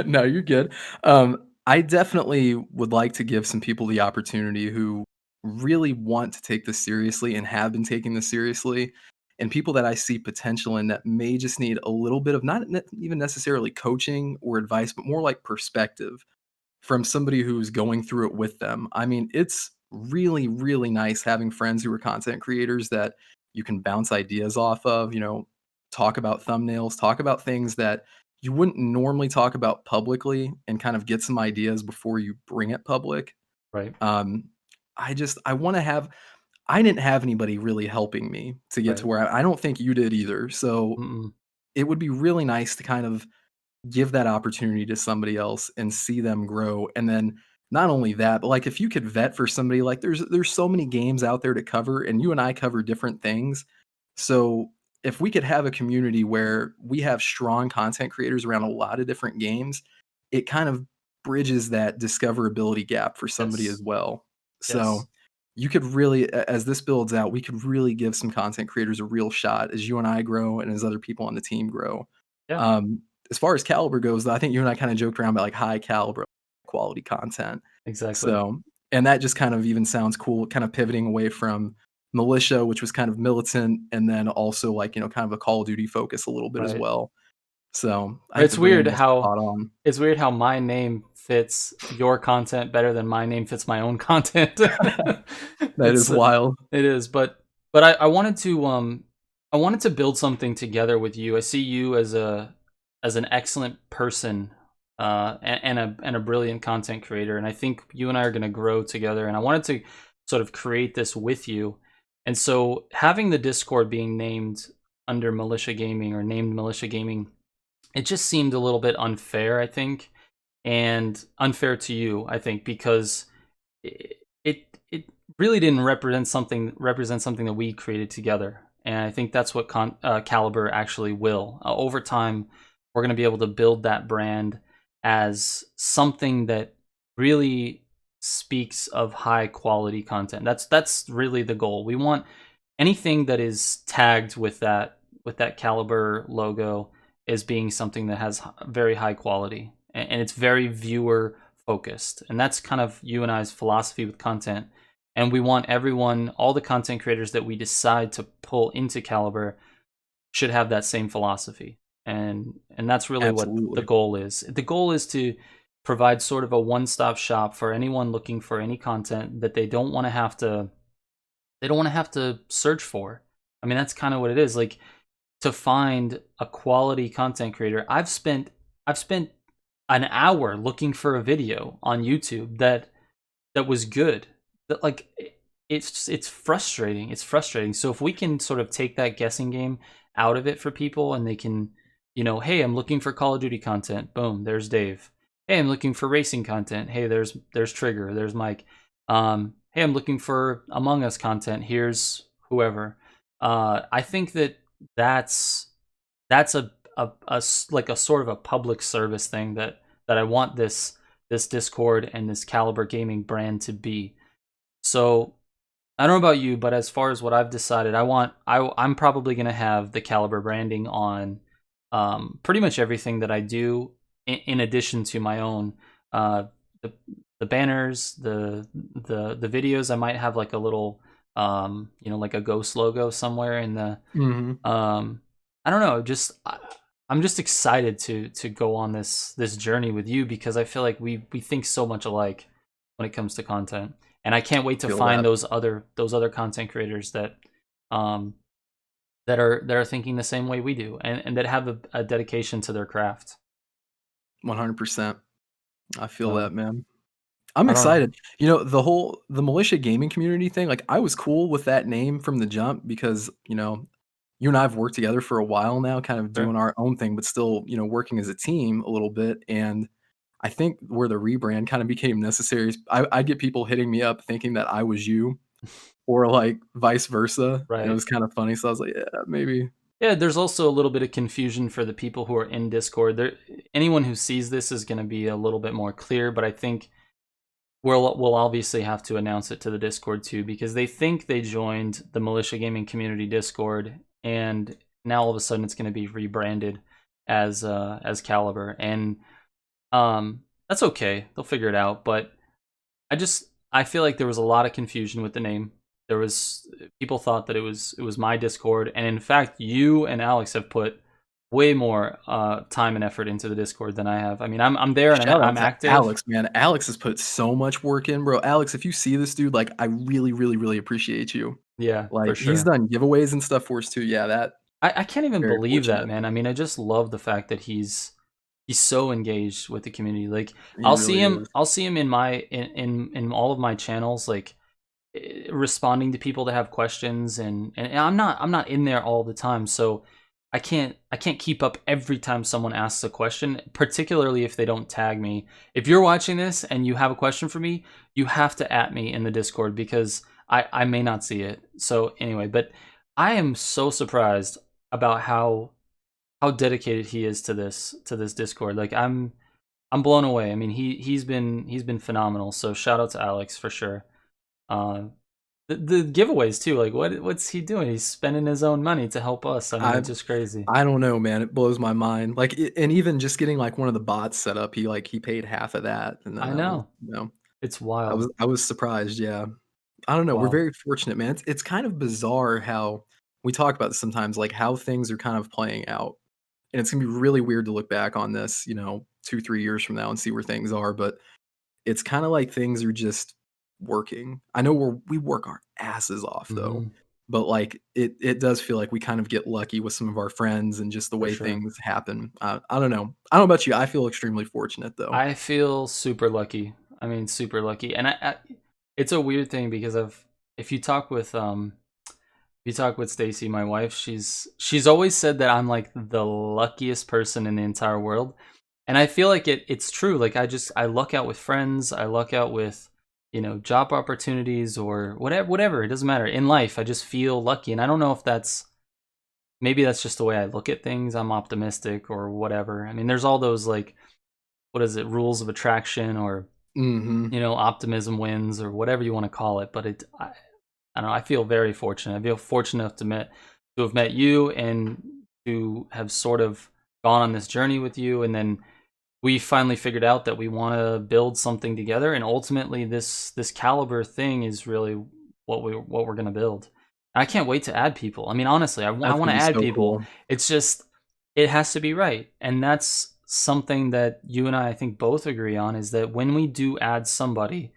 no, you're good. I definitely would like to give some people the opportunity who really want to take this seriously and have been taking this seriously, and people that I see potential in that may just need a little bit of not even necessarily coaching or advice, but more like perspective from somebody who's going through it with them. I mean, it's really, really nice having friends who are content creators that you can bounce ideas off of, talk about thumbnails, talk about things that you wouldn't normally talk about publicly and kind of get some ideas before you bring it public. Right, Um, I want to have, I didn't have anybody really helping me to get to right. where I don't think you did either. So Mm-mm. it would be really nice to kind of give that opportunity to somebody else and see them grow. And then not only that, but like if you could vet for somebody, like there's so many games out there to cover, and you and I cover different things. So if we could have a community where we have strong content creators around a lot of different games, it kind of bridges that discoverability gap for somebody as Yes, well. So yes, you could really, as this builds out, we could really give some content creators a real shot as you and I grow and as other people on the team grow. yeah, Um, as far as caliber goes, though, I think you and I kind of joked around about like high caliber quality content. exactly. So And that just kind of even sounds cool, kind of pivoting away from Militia, which was kind of militant, and then also, like, kind of a Call of Duty focus a little bit as Right. well. So, I But think the branding is spot on. it's weird how my name fits your content better than my name fits my own content. That is It's wild. it is, but I wanted to build something together with you. I see you as an excellent person, and a brilliant content creator, and I think you and I are going to grow together. And I wanted to sort of create this with you, and so having the Discord being named under Militia Gaming or named Militia Gaming, it just seemed a little bit unfair, I think, and unfair to you, I think, because it really didn't represent something that we created together. And I think that's what Caliber actually will. Over time, we're going to be able to build that brand as something that really speaks of high quality content. That's really the goal. We want anything that is tagged with that Caliber logo as being something that has very high quality, and it's very viewer focused. And that's kind of you and I's philosophy with content. And we want everyone, all the content creators that we decide to pull into Caliber should have that same philosophy. And that's really what the Absolutely. goal is. The goal is to provide sort of a one-stop shop for anyone looking for any content that they don't want to have to search for. I mean, that's kind of what it is. Like, to find a quality content creator, I've spent an hour looking for a video on YouTube that was good. That, like, it's frustrating. It's frustrating. So if we can sort of take that guessing game out of it for people, and they can, hey, I'm looking for Call of Duty content. Boom, there's Dave. Hey, I'm looking for racing content. Hey, there's Trigger. There's Mike. Hey, I'm looking for Among Us content. Here's whoever. I think that's like a sort of a public service thing that I want this Discord and this Caliber Gaming brand to be. So I don't know about you, but as far as what I've decided, I'm probably gonna have the Caliber branding on pretty much everything that I do, in addition to my own the the banners, the videos. I might have like a little like a ghost logo somewhere in the Mhm. I don't know, I'm just excited to go on this journey with you, because I feel like we think so much alike when it comes to content. And I can't wait to Feel find that. those other content creators um that are thinking the same way we do, and that have a dedication to their craft. 100%. I feel So that, man. I'm I don't know. excited. The Militia Gaming community thing, like, I was cool with that name from the jump because, you and I have worked together for a while now, kind of Sure. doing our own thing, but still, working as a team a little bit. And I think where the rebrand kind of became necessary is I'd get people hitting me up thinking that I was you, or like vice versa. And it Right. was kind of funny. So I was like, yeah, maybe. Yeah, there's also a little bit of confusion for the people who are in Discord. Anyone who sees this is going to be a little bit more clear, but I think we'll obviously have to announce it to the Discord too, because they think they joined the Militia Gaming Community Discord, and now all of a sudden it's going to be rebranded as Caliber, and that's okay. They'll figure it out. But I feel like there was a lot of confusion with the name. There was People thought that it was my Discord, and in fact, you and Alex have put way more time and effort into the Discord than I have. I mean, I'm there and Shout out I'm to active. Alex, man. Alex has put so much work in, bro. Alex, if you see this dude, like, I really, really, really appreciate you. Yeah, for Like, he's sure. done giveaways and stuff for us too. Yeah, that I can't even very believe that, fortunate. man. I mean, I just love the fact that he's so engaged with the community. Like, He really is. I'll see him in in all of my channels, like, responding to people that have questions, and I'm not in there all the time, so I can't keep up every time someone asks a question, particularly if they don't tag me. If you're watching this and you have a question for me, you have to at me in the Discord, because I may not see it. So anyway, but I am so surprised about how dedicated he is to this Discord. Like, I'm blown away. I mean, he's been phenomenal. So shout out to Alex for sure. Uh, the giveaways too. Like, what's he doing? He's spending his own money to help us. I mean, I it's just crazy. I don't know, man. It blows my mind. Like, and even just getting like one of the bots set up, he paid half of that, and then I that was, know. It's I wild. was surprised, yeah. I don't know, we're Wow. very fortunate, man. It's kind of bizarre how we talk about this sometimes, like, how things are kind of playing out, and it's gonna be really weird to look back on this, 2, 3 years from now and see where things are, but it's kinda like things are just working. I know we work our asses off, though, Mhm. but, like, it does feel like we kind of get lucky with some of our friends and just the For way sure. things happen. I don't know. I don't know about you, I feel extremely fortunate, though. I feel super lucky. I mean, super lucky, and it's a weird thing because of if you talk with if you talk with Stacy, my wife, she's always said that I'm like the luckiest person in the entire world, and I feel like it's true. Like I luck out with friends, I luck out with job opportunities or whatever. It doesn't matter in life. I just feel lucky, and I don't know if maybe that's just the way I look at things. I'm optimistic or whatever. I mean, there's all those like what is it, rules of attraction or Mhm. optimism wins or whatever you want to call it. But I don't know. I feel very fortunate. I feel fortunate enough to have met you and to have sort of gone on this journey with you, and then we finally figured out that we want to build something together. And ultimately, this caliber thing is really what we're gonna build. I can't wait to add people. I mean, honestly, I That's want gonna to be add so people. cool. It's just it has to be right, and that's something that you and I think both agree on is that when we do add somebody,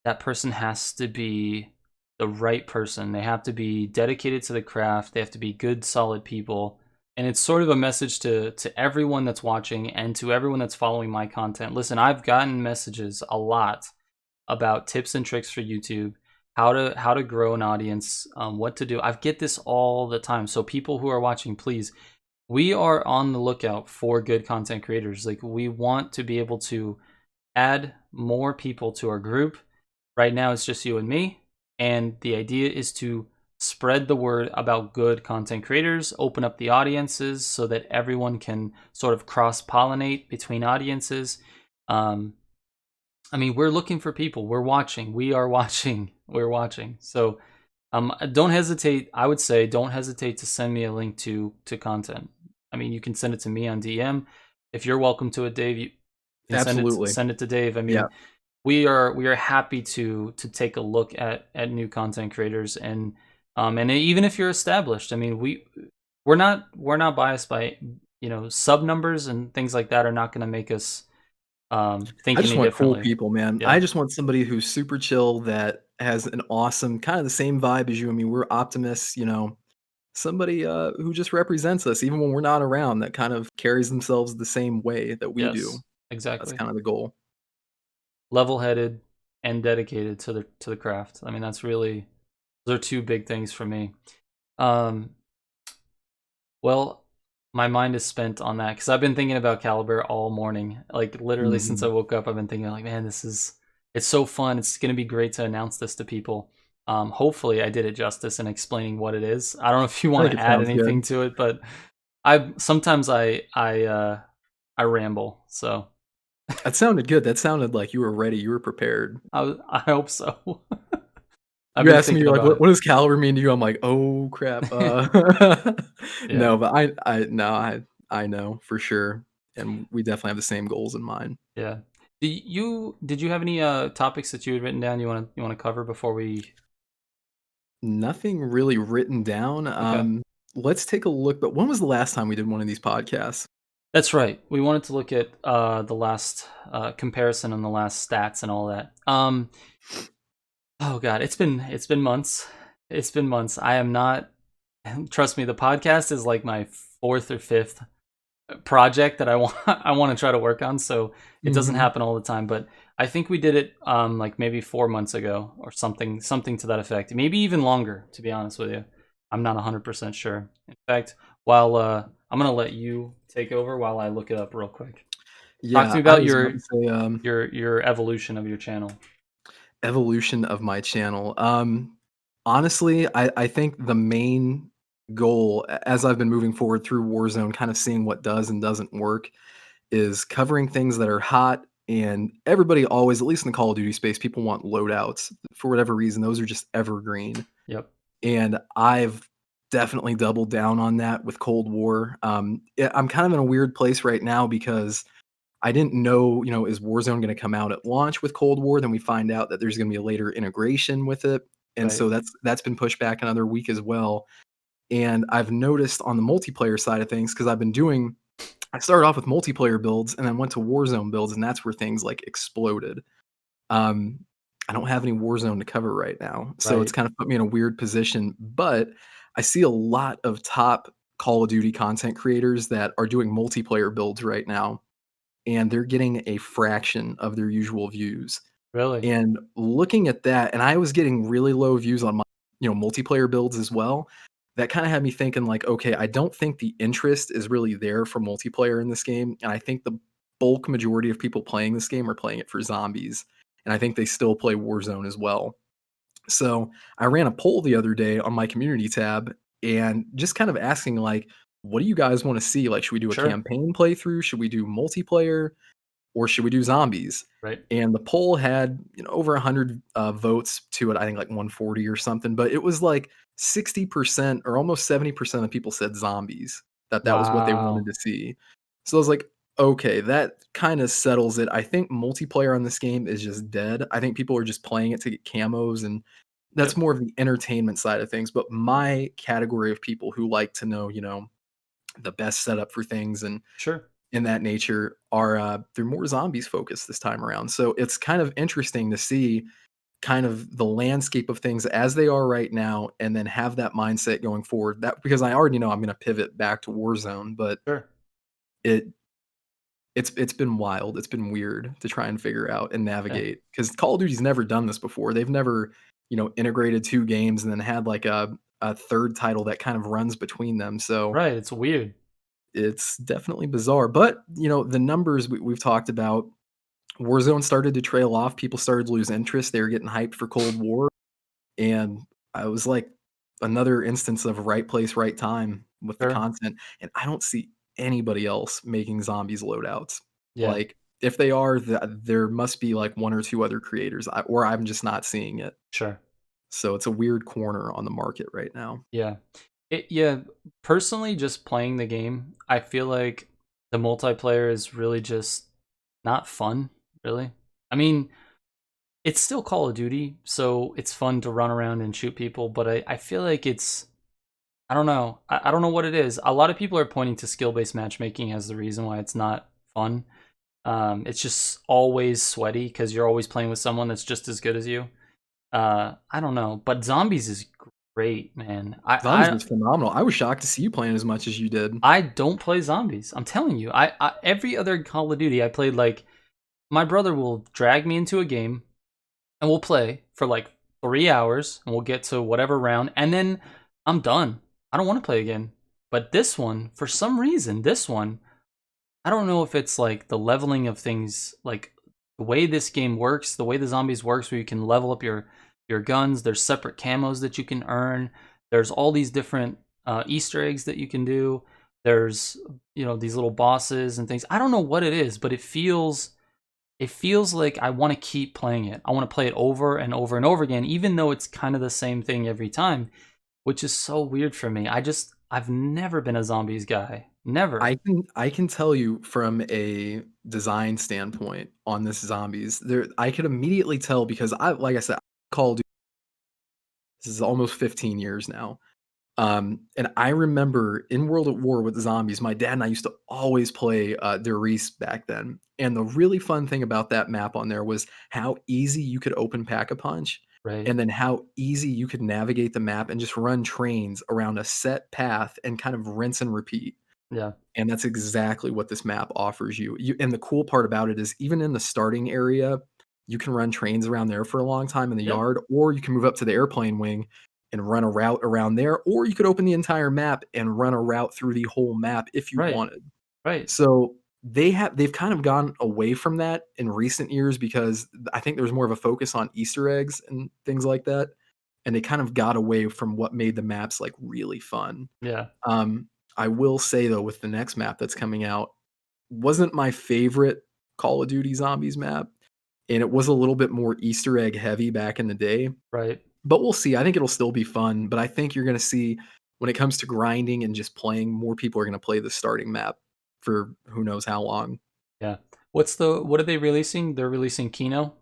that person has to be the right person. They have to be dedicated to the craft. They have to be good, solid people. And it's sort of a message to everyone that's watching and to everyone that's following my content. Listen, I've gotten messages a lot about tips and tricks for YouTube, how to grow an audience, what to do. I get this all the time. So people who are watching, please, we are on the lookout for good content creators. Like we want to be able to add more people to our group. Right now, it's just you and me. And the idea is to spread the word about good content creators, open up the audiences so that everyone can sort of cross pollinate between audiences. Um, I mean, we're looking for people. We're watching. We are watching. We're watching. So don't hesitate. I would say don't hesitate to send me a link to content. I mean, you can send it to me on DM. If you're welcome to it, Dave, you can Absolutely. send it to Dave. I Yeah. mean, we are happy to take a look at new content creators and even if you're established. I mean, we're not biased by sub numbers and things like that are not going to make us I think just any want cool differently. people, man. Yeah. I just want somebody who's super chill that has an awesome kinda the same vibe as you. I mean, we're optimists, somebody, who just represents us even when we're not around that kind of carries themselves the same way that we do. Yes. That's Exactly. kinda the goal. Level-headed and dedicated to the craft. I mean, that's really those are two big things for me. Um, well, my mind is spent on that because I've been thinking about Caliber all morning. Like literally since I Mhm. woke up, I've been thinking like, man, it's so fun. It's gonna be great to announce this to people. Hopefully, I did it justice in explaining what it is. I don't know if you I want think to it add sounds anything good. to it, but I sometimes I ramble. So That sounded good. That sounded like you were ready, you were prepared. I hope so. I've You been asked me, thinking you're like, about "What it. what does caliber mean to you?" I'm like, "Oh, crap." Yeah. No, but I no, I know for sure, and we definitely have the same goals in mind. Yeah. Did you have any topics that you had written down you wanna cover before we Nothing really written down. Okay. Let's take a look, but when was the last time we did one of these podcasts? That's right. We wanted to look at the last comparison on the last stats and all that. Oh god, it's been months. It's been months. I am not trust me, the podcast is like my fourth or fifth project that I want I want to try to work on, so it doesn't Mhm. happen all the time, but I think we did it like maybe 4 months ago or something to that effect. Maybe even longer, to be honest with you. I'm not 100% sure. In fact, while I'm going to let you take over while I look it up real quick. Talk to Yeah, me I about was about your to say, your evolution of your channel. evolution of my channel. Honestly, I think the main goal as I've been moving forward through Warzone, kind of seeing what does and doesn't work, is covering things that are hot. And everybody always, at least in the Call of Duty space, people want loadouts for whatever reason. Those are just evergreen. Yep. And I've definitely doubled down on that with Cold War. I'm kind of in a weird place right now because I didn't know, is Warzone gonna come out at launch with Cold War? Then we find out that there's gonna be a later integration with it, and Right. so that's been pushed back another week as well. And I've noticed on the multiplayer side of things, because I started off with multiplayer builds and then went to Warzone builds, and that's where things, like, exploded. Um, I don't have any Warzone to cover right now, so it's Right. kind of put me in a weird position, but I see a lot of top Call of Duty content creators that are doing multiplayer builds right now, and they're getting a fraction of their usual views. Really. And looking at that, and I was getting really low views on my, multiplayer builds as well. That kind of had me thinking like, okay, I don't think the interest is really there for multiplayer in this game. And I think the bulk majority of people playing this game are playing it for zombies. And I think they still play Warzone as well. So I ran a poll the other day on my community tab and just kind of asking like, what do you guys want to see? Like, should we do a Sure. campaign playthrough? Should we do multiplayer? Or should we do zombies? Right. And the poll had, over 100 votes to it. I think like 140 or something, but it was like 60% or almost 70% of people said zombies, that was what they wanted Wow. to see. So I was like, okay, that kind of settles it. I think multiplayer on this game is just dead. I think people are just playing it to get camos, and that's Yep. more of the entertainment side of things. But my category of people who like to know, the best setup for things and Sure. in that nature are they're more zombies focused this time around. So it's kind of interesting to see kind of the landscape of things as they are right now and then have that mindset going forward. That because I already know I'm going to pivot back to Warzone, but Sure. it it's been wild. It's been weird to try and figure out and Yeah. navigate cuz Call of Duty's never done this before. They've never, integrated two games and then had like a third title that kind of runs between them. So Right. It's weird. it's definitely bizarre, but, the numbers we've talked about, Warzone started to trail off, people started to lose interest, they were getting hyped for Cold War, and I was like, another instance of right place, right time with the Sure. content, and I don't see anybody else making zombies loadouts. Yeah. Like, if they are, there must be, like, 1 or 2 other creators, or I'm just not seeing it. Sure. So it's a weird corner on the market right now. Yeah. Yeah. Personally, just playing the game, I feel like the multiplayer is really just not fun, really. I mean, it's still Call of Duty, so it's fun to run around and shoot people, but I feel like I don't know. I don't know what it is. A lot of people are pointing to skill-based matchmaking as the reason why it's not fun. It's just always sweaty because you're always playing with someone that's just as good as you. I don't know, but zombies is great, man. Zombies was phenomenal. I was shocked to see you playing as much as you did. I don't play zombies. I'm telling you. I every other Call of Duty I played, like, my brother will drag me into a game and we'll play for like 3 hours and we'll get to whatever round and then I'm done. I don't want to play again. But this one, for some reason, this one, I don't know if it's like the leveling of things, like the way this game works, the way the zombies works, where you can level up your guns. There's separate camos that you can earn. There's all these different Easter eggs that you can do. There's these little bosses and things. I don't know what it is, but it feels like I want to keep playing it. I want to play it over and over and over again, even though it's kind of the same thing every time, which is so weird for me. I've never been a zombies guy. Never. I can tell you from a design standpoint on this zombies, there I could immediately tell because like I said, Call of Duty, this is almost 15 years now. And I remember in World at War with zombies, my dad and I used to always play Der Riese back then. And the really fun thing about that map on there was how easy you could open Pack a Punch, Right. and then how easy you could navigate the map and just run trains around a set path and kind of rinse and repeat. Yeah. And that's exactly what this map offers you. And the cool part about it is even in the starting area, you can run trains around there for a long time in the Yep. yard, or you can move up to the airplane wing and run a route around there, or you could open the entire map and run a route through the whole map if you Right. wanted. Right. So they've kind of gone away from that in recent years because I think there's more of a focus on Easter eggs and things like that. And they kind of got away from what made the maps like really fun. Yeah. Um, I will say though, with the next map that's coming out, wasn't my favorite Call of Duty Zombies map, and it was a little bit more Easter egg heavy back in the day. Right. But we'll see. I think it'll still be fun, but I think you're gonna see when it comes to grinding and just playing, more people are gonna play the starting map for who knows how long. Yeah. What are they releasing? They're releasing Kino?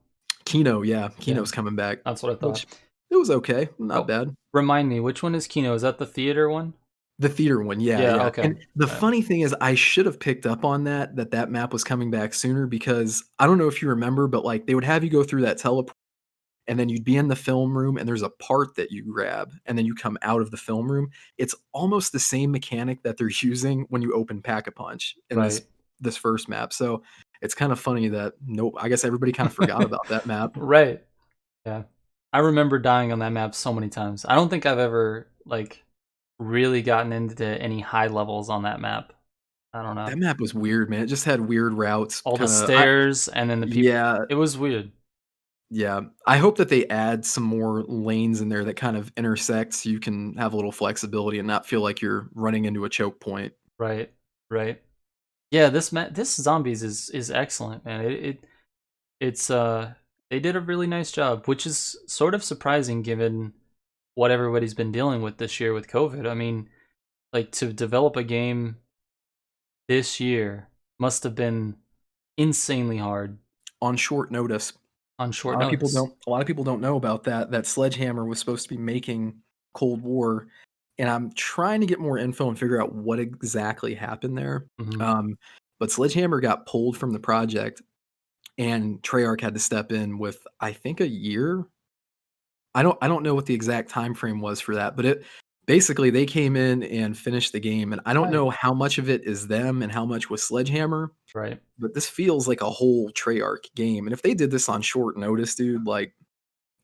Kino, yeah, Yeah, Kino's coming back, that's what I thought. which it was okay, not Oh, bad. remind me, which one is Kino? Is that the theater one? The theater one, yeah, Yeah, yeah, okay. and the Alright. funny thing is I should have picked up on that map was coming back sooner because I don't know if you remember, but, like, they would have you go through that teleport, and then you'd be in the film room, and there's a part that you grab, and then you come out of the film room. It's almost the same mechanic that they're using when you open Pack-a-Punch in Right. this first map, so it's kinda funny that nope, I guess everybody kinda forgot about that map. Right. Yeah. I remember dying on that map so many times. I don't think I've ever, like, really gotten into any high levels on that map. I don't know. That map was weird, man, it just had weird routes, All the kinda I stairs and then the people. yeah. It was weird. Yeah, I hope that they add some more lanes in there that kind of intersect so you can have a little flexibility and not feel like you're running into a choke point. Right. Right. Yeah, this zombies is excellent, man. It's they did a really nice job, which is sort of surprising given what everybody's been dealing with this year with COVID. I mean, like to develop a game this year must have been insanely hard On short notice, on short notice. a lot of people don't know about that Sledgehammer was supposed to be making Cold War, and I'm trying to get more info and figure out what exactly happened there. Mhm. Um, but Sledgehammer got pulled from the project, and Treyarch had to step in with, I think, a year. I don't know what the exact time frame was for that, but it basically, they came in and finished the game, and I don't Right. know how much of it is them and how much was Sledgehammer, Right. but this feels like a whole Treyarch game, and if they did this on short notice, dude, like,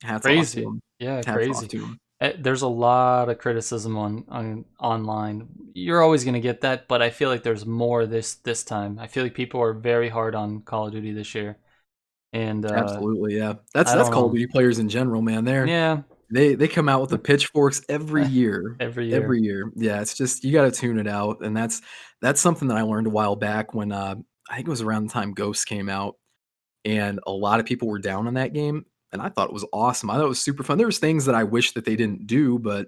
hats off to Crazy. them. Yeah, Hats off crazy. to them. There's a lot of criticism on online. You're always gonna get that, but I feel like there's more this time. I feel like people are very hard on Call of Duty this year, and Absolutely, yeah. I That's don't Call of know. Duty players in general, man. Yeah, They come out with the pitchforks every year. every year. Every year. Yeah, it's just you gotta tune it out, and that's something that I learned a while back when, I think it was around the time Ghosts came out, and a lot of people were down on that game, and I thought it was awesome. I thought it was super fun. There was things that I wish that they didn't do, but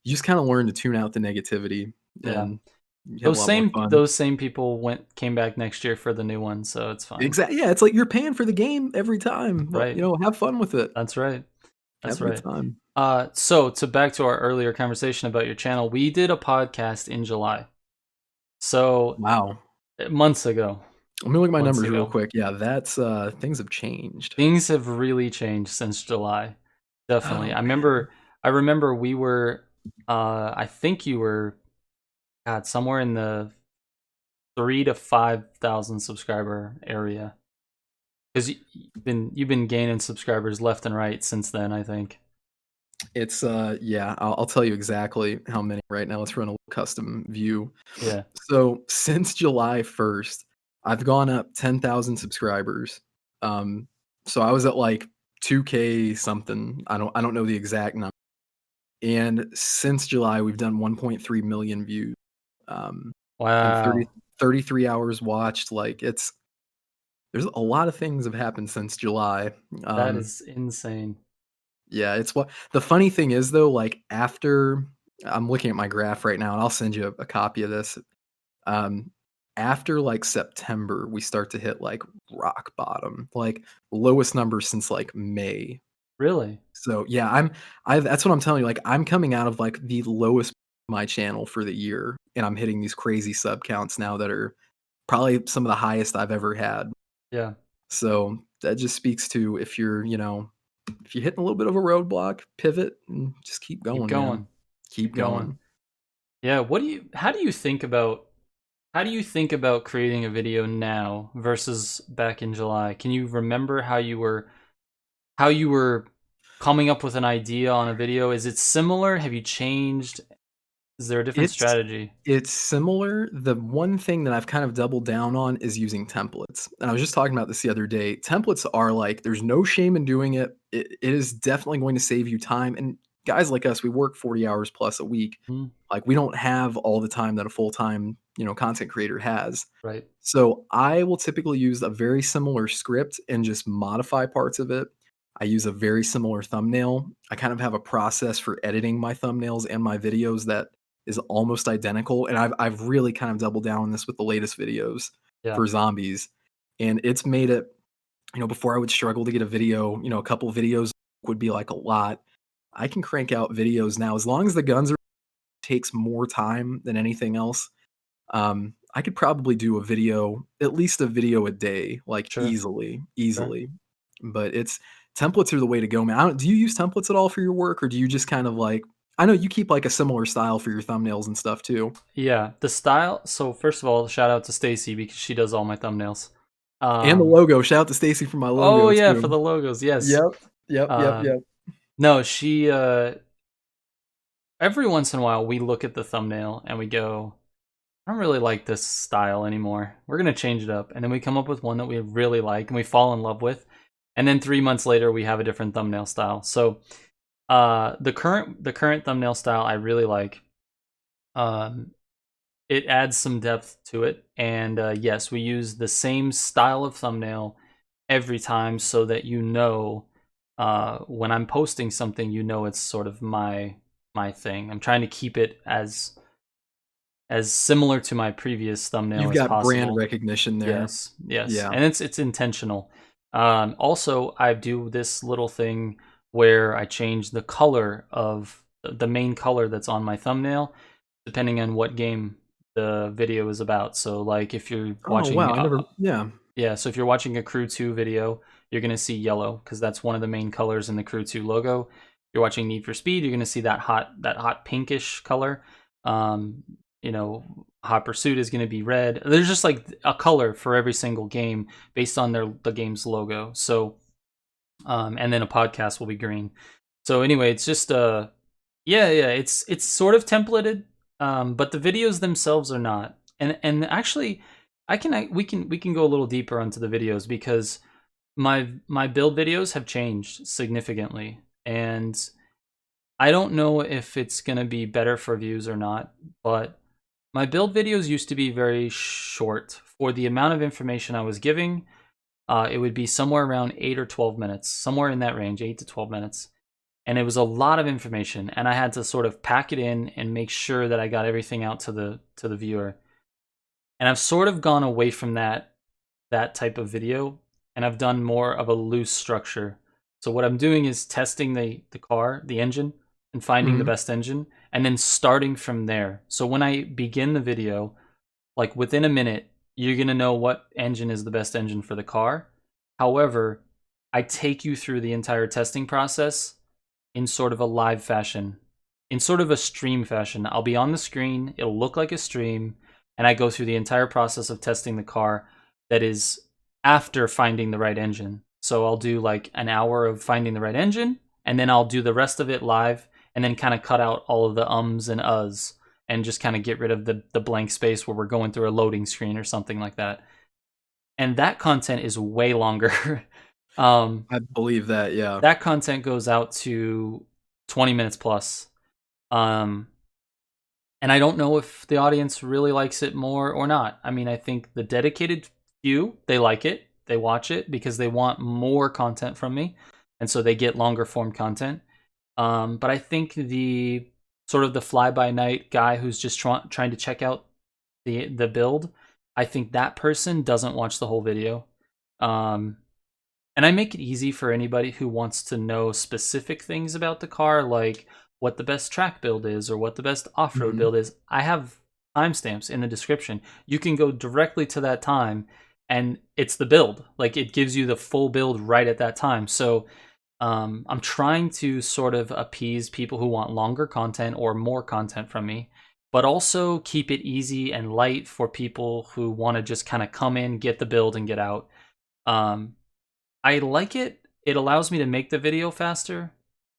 you just kinda learn to tune out the negativity, Yeah, and you have a lot more fun. those same people came back next year for the new one, so it's fine. Yeah, it's like you're paying for the game every time. Let Right. have fun with it. That's right. That's Have a good right. time. So to back to our earlier conversation about your channel, we did a podcast in July. So Wow. months ago, Let me look at my months numbers real ago. quick. Yeah, that's, things have changed. Things have really changed since July. Definitely. Oh, man. I remember we were I think you were God, somewhere in the 3 to 5,000 subscriber area. Cuz you've been gaining subscribers left and right since then, I think. It's, yeah, I'll tell you exactly how many right now. Let's run a little custom view. Yeah. So, since July 1st, I've gone up 10,000 subscribers. Um, so I was at, like, 2K something. I don't know the exact number. And since July, we've done 1.3 million views, um, and Wow. 33 hours watched. Like, there's a lot of things have happened since July. That Um, is insane. yeah, it's what the funny thing is though, like after I'm looking at my graph right now, and I'll send you a copy of this. Um, After like September, we start to hit like rock bottom, like lowest number since like May. Really? So yeah, I that's what I'm telling you. Like I'm coming out of like the lowest of my channel for the year, and I'm hitting these crazy sub counts now that are probably some of the highest I've ever had. Yeah. So that just speaks to if you're, if you're hitting a little bit of a roadblock, pivot and just keep Keep going, man. going. Keep Keep going. going. Yeah, how do you think about creating a video now versus back in July? Can you remember how you were coming up with an idea on a video? Is it similar? Have you changed? Is there a different It's strategy? it's similar. The one thing that I've kind of doubled down on is using templates. And I was just talking about this the other day. Templates are like there's no shame in doing it. It is definitely going to save you time. And guys like us, we work 40 hours plus a week. Mm, Like we don't have all the time that a full-time, content creator has. right. So I will typically use a very similar script and just modify parts of it. I use a very similar thumbnail. I kind of have a process for editing my thumbnails and my videos that is almost identical. And I've really kind of doubled down on this with the latest videos Yeah. for zombies. and it's made it, before I would struggle to get a video, a couple videos would be like a lot. I can crank out videos now as long as the guns are takes more time than anything else. I could probably do a video, at least a video a day, like Sure, easily, sure. easily. But it's templates are the way to go, man. Do you use templates at all for your work, or do you just kind of like? I know you keep like a similar style for your thumbnails and stuff too, Yeah, the style. So first of all, shout out to Stacy because she does all my thumbnails. and the Um, logo. Shout out to Stacy for my oh logo yeah, for too. the logos, yes. Yep, yep, yep, Um, yep. no, she. Every once in a while, we look at the thumbnail and we go, I don't really like this style anymore. We're gonna change it up, and then we come up with one that we really like and we fall in love with, and then 3 months later we have a different thumbnail style. So, the current thumbnail style I really like. Um, it adds some depth to it, and yes, we use the same style of thumbnail every time, so that when I'm posting something, it's sort of my thing. I'm trying to keep it as similar to my previous thumbnail You've as got brand possible. recognition there. Yes, yes, Yeah. and it's intentional. Also, I do this little thing where I change the color of the main color that's on my thumbnail, depending on what game the video is about. So, like, if you're Oh watching, wow, I never. Yeah. yeah, so if you're watching a Crew 2 video, you're gonna see yellow because that's one of the main colors in the Crew 2 logo. If you're watching Need for Speed, you're gonna see that hot pinkish color. Um, Hot Pursuit is gonna be red. There's just like a color for every single game based on the game's logo. So, and then a podcast will be green. So anyway, it's just yeah, it's sort of templated, but the videos themselves are not. And actually, we can go a little deeper onto the videos because my build videos have changed significantly, and I don't know if it's gonna be better for views or not. But my build videos used to be very short for the amount of information I was giving. It would be somewhere around 8 or 12 minutes, somewhere in that range, 8 to 12 minutes, and it was a lot of information, and I had to sort of pack it in and make sure that I got everything out to the viewer. And I've sort of gone away from that type of video, and I've done more of a loose structure. So what I'm doing is testing the engine, and finding the Mhm. best engine, and then starting from there. So when I begin the video, like within a minute, you're gonna know what engine is the best engine for the car. However, I take you through the entire testing process in sort of a live fashion, in sort of a stream fashion. I'll be on the screen, it'll look like a stream, and I go through the entire process of testing the car that is after finding the right engine. So I'll do like an hour of finding the right engine, and then I'll do the rest of it live, and then kind of cut out all of the ums and uhs and just kind of get rid of the blank space where we're going through a loading screen or something like that. And that content is way longer. um, I believe that. Yeah. that content goes out to 20 minutes plus. Um, and I don't know if the audience really likes it more or not. I mean, I think the dedicated few, they like it. They watch it because they want more content from me. And so they get longer form content. But I think the sort of the fly by night guy who's just trying to check out the build, I think that person doesn't watch the whole video. Um, and I make it easy for anybody who wants to know specific things about the car, like what the best track build is or what the best off-road Mhm. build is. I have timestamps in the description. You can go directly to that time, and it's the build. Like, it gives you the full build right at that time. So I'm trying to sort of appease people who want longer content or more content from me, but also keep it easy and light for people who want to just kind of come in, get the build, and get out. Um, I like it. It allows me to make the video faster.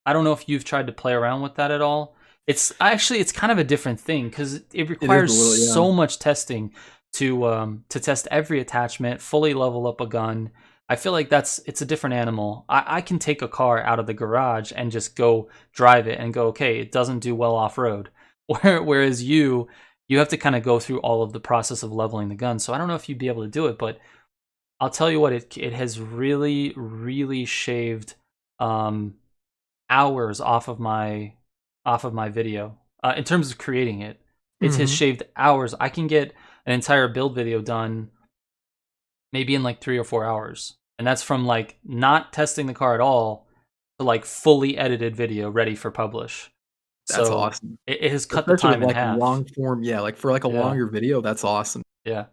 I don't know if you've tried to play around with that at all. It's kind of a different thing because it It is a requires little. Yeah. so much testing to test every attachment, fully level up a gun. I feel like it's a different animal. I can take a car out of the garage and just go drive it and go, okay, it doesn't do well off road. Whereas you have to kind of go through all of the process of leveling the gun. So I don't know if you'd be able to do it, but I'll tell you what, it has really, really shaved um, hours off of my video in terms of creating it. It has Mhm. shaved hours. I can get an entire build video done maybe in like 3 or 4 hours. And that's from like not testing the car at all to like fully edited video ready for publish. That's So awesome. it has cut the Especially with, time in like, half. long form yeah, like, for, like, a Yeah. longer video, that's awesome. Yeah.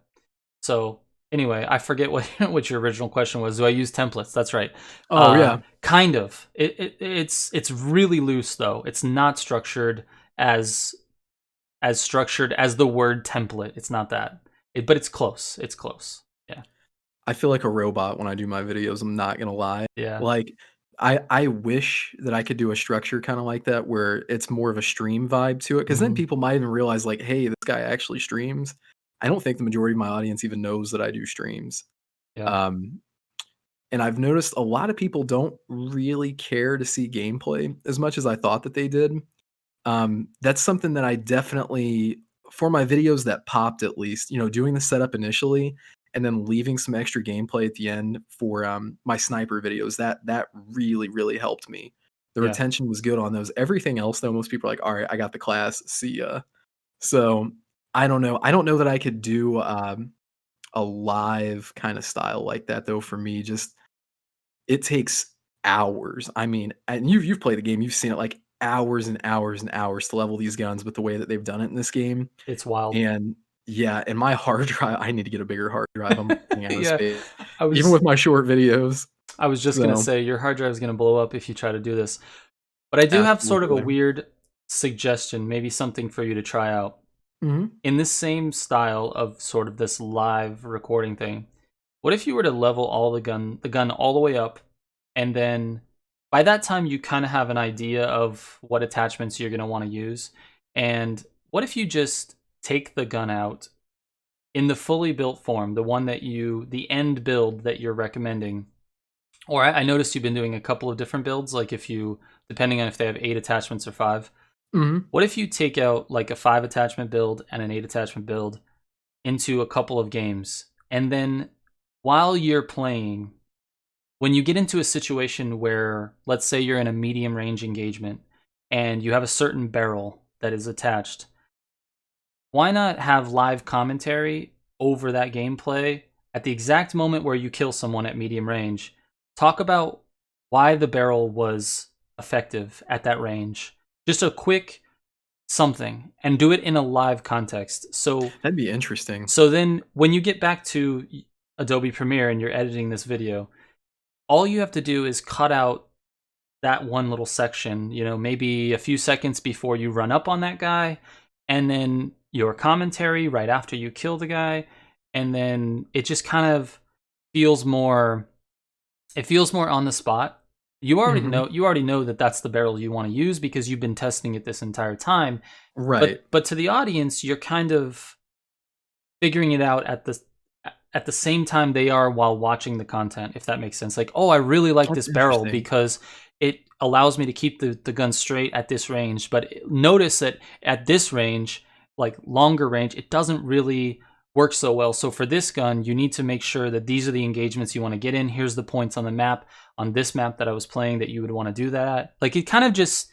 So anyway, I forget what what your original question was. Do I use templates? That's right. Oh, yeah. Kind of. It's really loose though. It's not structured as structured as the word template. It's not that. But it's close. It's close. Yeah. I feel like a robot when I do my videos, I'm not gonna lie. Yeah. Like, I wish that I could do a structure kinda like that where it's more of a stream vibe to it, because then Mhm. people might even realize, like, "Hey, this guy actually streams." I don't think the majority of my audience even knows that I do streams. Yeah. Um, and I've noticed a lot of people don't really care to see gameplay as much as I thought that they did. That's something that I definitely for my videos that popped at least, doing the setup initially and then leaving some extra gameplay at the end for my sniper videos. That really, really helped me. The Yeah. retention was good on those. Everything else though, most people are like, all right, I got the class. See ya. So I don't know. I don't know that I could do a live kind of style like that though for me. Just it takes hours. I mean, and you've played the game, you've seen it, like, hours and hours and hours to level these guns with the way that they've done it in this game, It's wild. and yeah, and my hard drive I need to get a bigger hard drive, I'm running out of Yeah. space, I even was with my short videos, I was just gonna so say your hard drive is gonna blow up if you try to do this. But I do have sort of a absolutely. weird suggestion, maybe something for you to try out. Mhm. In this same style of sort of this live recording thing, what if you were to level the gun all the way up, and then by that time you kind of have an idea of what attachments you're going to want to use, and what if you just take the gun out in the fully built form, the end build that you're recommending, or I noticed you've been doing a couple of different builds, like if you, depending on if they have 8 attachments or 5. Mhm. What if you take out like a 5 attachment build and an 8 attachment build into a couple of games, and then while you're playing, when you get into a situation where, let's say you're in a medium range engagement and you have a certain barrel that is attached, why not have live commentary over that gameplay at the exact moment where you kill someone at medium range? Talk about why the barrel was effective at that range. Just a quick something, and do it in a live context. That'd be interesting. So then when you get back to Adobe Premiere and you're editing this video, all you have to do is cut out that one little section, maybe a few seconds before you run up on that guy, and then your commentary right after you kill the guy, and then it just kind of feels more on the spot. Mhm. You already know that that's the barrel you want to use because you've been testing it this entire time. Right. But to the audience, you're kind of figuring it out at the same time they are while watching the content, if that makes sense. Like, oh, I really like That's this barrel interesting. because it allows me to keep the gun straight at this range. But notice that at this range, like longer range, it doesn't really work so well. So for this gun, you need to make sure that these are the engagements you want to get in. Here's the points on the map, on this map that I was playing, that you would want to do that at. Like, it kind of just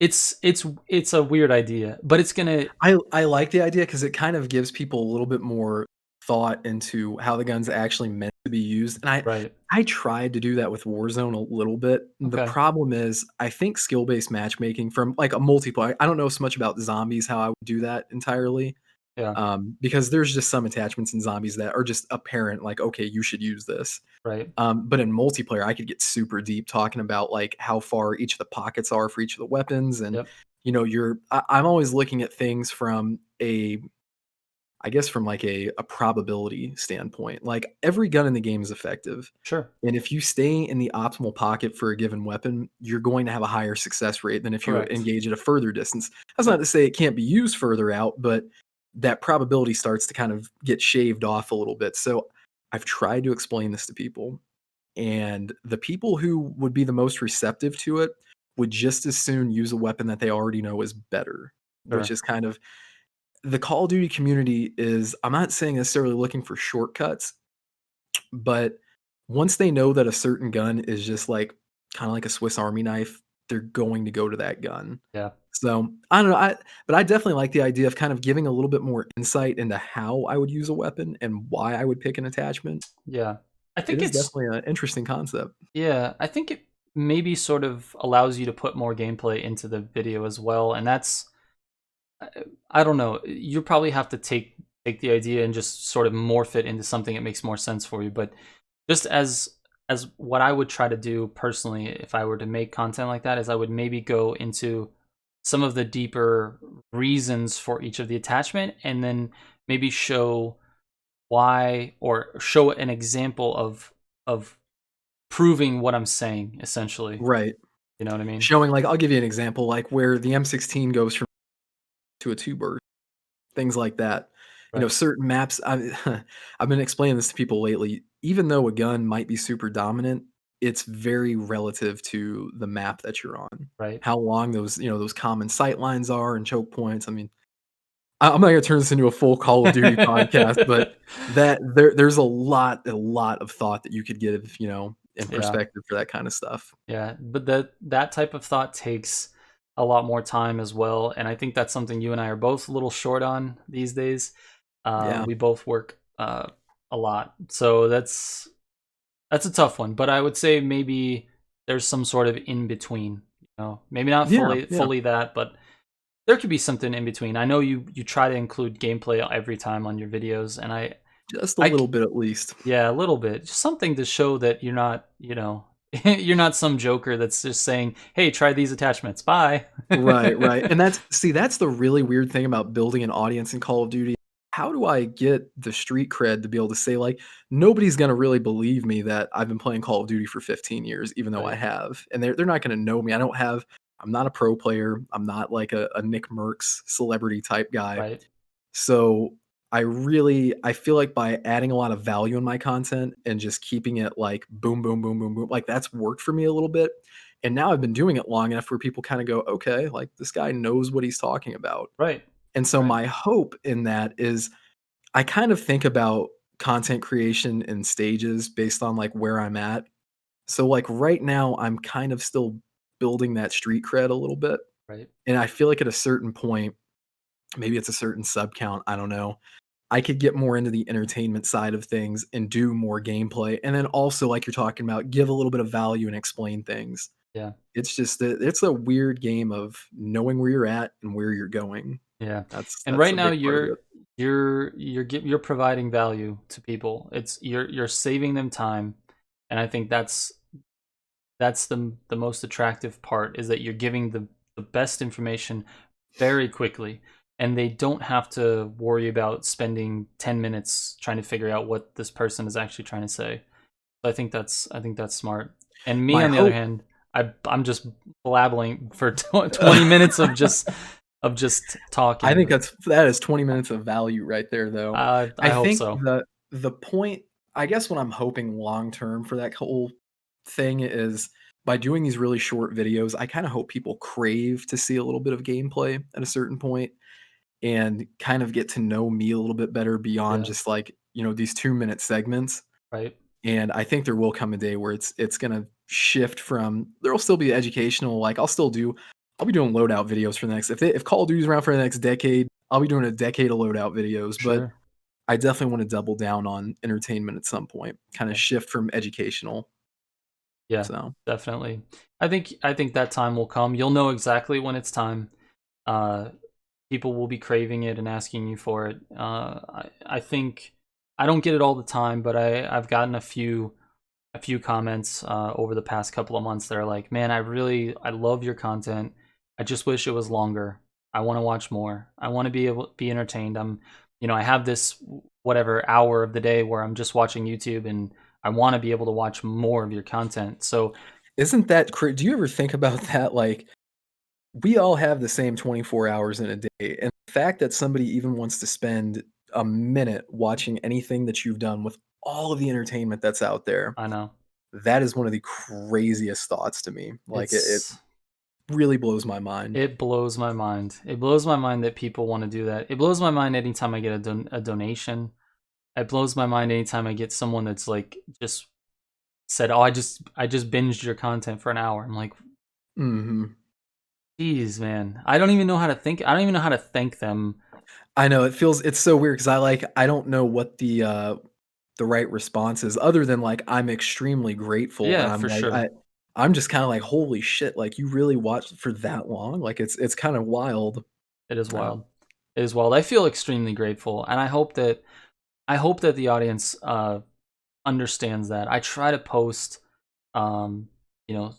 it's a weird idea, but it's gonna I like the idea because it kind of gives people a little bit more thought into how the gun's actually meant to be used, and right. I tried to do that with Warzone a little bit. The Okay. problem is I think skill-based matchmaking from, like, a multiplayer I don't know so much about zombies, how I would do that entirely, Yeah. because there's just some attachments in zombies that are just apparent, like, "Okay, you should use this." Right. But in multiplayer, I could get super deep talking about like how far each of the pockets are for each of the weapons, and Yep. I'm always looking at things from I guess from like a probability standpoint. Like every gun in the game is effective, Sure. and if you stay in the optimal pocket for a given weapon, you're going to have a higher success rate than if you Correct. engage at a further distance. That's not Yep. to say it can't be used further out, but that probability starts to kind of get shaved off a little bit. So I've tried to explain this to people, and the people who would be the most receptive to it would just as soon use a weapon that they already know is better, which Sure. is kind of the Call of Duty community is, I'm not saying necessarily looking for shortcuts, but once they know that a certain gun is just like kind of like a Swiss Army knife, they're going to go to that gun. Yeah. So, I don't know, but I definitely like the idea of kind of giving a little bit more insight into how I would use a weapon and why I would pick an attachment. Yeah. I It think is it's definitely an interesting concept. Yeah, I think it maybe sort of allows you to put more gameplay into the video as well, and that's I I don't know. You probably have to take the idea and just sort of morph it into something that makes more sense for you. But just as what I would try to do personally, if I were to make content like that, is I would maybe go into some of the deeper reasons for each of the attachment, and then maybe show why or show an example of proving what I'm saying, essentially. Right. You know what I mean? Showing, like, I'll give you an example, like, where the M16 goes from to a two-burst, things like that. Right, Certain maps I've been explaining this to people lately. Even though a gun might be super dominant, it's very relative to the map that you're on. right. How long those common sight lines are and choke points. I mean, I'm not gonna turn this into a full Call of Duty podcast, but there's a lot of thought that you could give, in Yeah. perspective for that kinda stuff. Yeah, but that type of thought takes a lot more time as well, and I think that's something you and I are both a little short on these days. Yeah. We both work a lot, so that's a tough one. But I would say maybe there's some sort of in between. Maybe not Yeah, yeah. fully that, but there could be something in between. I know you try to include gameplay every time on your videos, and Just a I little bit at least. yeah, a little bit. Just something to show that you're not, you're not some joker that's just saying, "Hey, try these attachments. Bye." Right, right, and that's the really weird thing about building an audience in Call of Duty. How do I get the street cred to be able to say, like, nobody's gonna really believe me that I've been playing Call of Duty for 15 years, even though I Right, have, and they're not gonna know me. I'm not a pro player. I'm not like a Nick Merckx celebrity type guy. right, So I feel like by adding a lot of value in my content and just keeping it like boom, boom, boom, boom, boom, like that's worked for me a little bit. And now I've been doing it long enough where people kind of go, okay, like this guy knows what he's talking about. right, And so right, my hope in that is I kind of think about content creation in stages based on like where I'm at. So like right now I'm kind of still building that street cred a little bit. right. And I feel like at a certain point, maybe it's a certain sub count, I don't know, I could get more into the entertainment side of things and do more gameplay, and then also, like you're talking about, give a little bit of value and explain things. Yeah, It's a weird game of knowing where you're at and where you're going. yeah. And That's right a now big part of it. you're providing value to people. It's you're saving them time, and I think that's the most attractive part is that you're giving the best information very quickly, and they don't have to worry about spending 10 minutes trying to figure out what this person is actually trying to say. So I think that's smart. And me My on the other hope hand, I'm just blabbling for 20 minutes of just I talking. think that is 20 minutes of value right there, though. I I hope think so. the point I guess what I'm hoping long term for that whole thing is by doing these really short videos, I kinda hope people crave to see a little bit of gameplay at a certain point and kind of get to know me a little bit better beyond Yeah, just like, these 2-minute segments. right. And I think there will come a day where it's gonna shift from there'll still be educational, like I'll be doing loadout videos for the next if Call of Duty's around for the next decade, I'll be doing a decade of loadout videos, but Sure. I definitely wanna double down on entertainment at some point, kinda Yeah. shift from educational, Yeah, so definitely. I think that time will come. You'll know exactly when it's time. Uh, People will be craving it and asking you for it. I think I don't get it all the time, but I've gotten a few comments over the past couple of months that are like, "Man, I love your content. I just wish it was longer. I want to watch more. I want to be able to be entertained. I have this whatever hour of the day where I'm just watching YouTube and I want to be able to watch more of your content." So, isn't that do you ever think about that, like, we all have the same 24 hours in a day, and the fact that somebody even wants to spend a minute watching anything that you've done with all of the entertainment that's out there, I know that is one of the craziest thoughts to me. Like, it it's really blows my mind. it blows my mind. It blows my mind that people want to do that. It blows my mind anytime I get a donation. It blows my mind anytime I get someone that's like just said, "Oh, I just binged your content for an hour." I'm like, Mhm. Jeez, man. I don't even know how to think. I don't even know how to thank them. I know it's so weird because I don't know what the right response is other than like I'm extremely grateful and Yeah, I'm for like sure. I'm just kind of like holy shit, like you really watched for that long? Like it's kind of wild. It is Uh, wild. It is wild. I feel extremely grateful, and I hope that the audience understands that. I try to post, um, you know,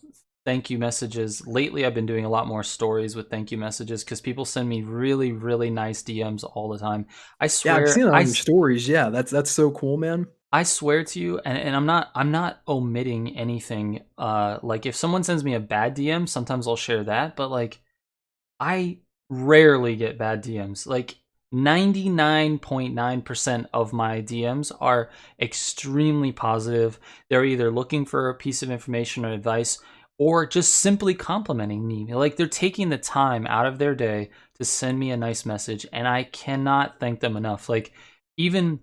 thank you messages. Lately, I've been doing a lot more stories with thank you messages because people send me really, really nice DMs all the time. I yeah, I've swear, seen that on your stories. Yeah, that's so cool, man. I swear to you, and I'm not omitting anything. Like if someone sends me a bad DM, sometimes I'll share that, but like I rarely get bad DMs. Like 99.9% of my DMs are extremely positive. They're either looking for a piece of information or advice or just simply complimenting me. Like they're taking the time out of their day to send me a nice message, and I cannot thank them enough. Like even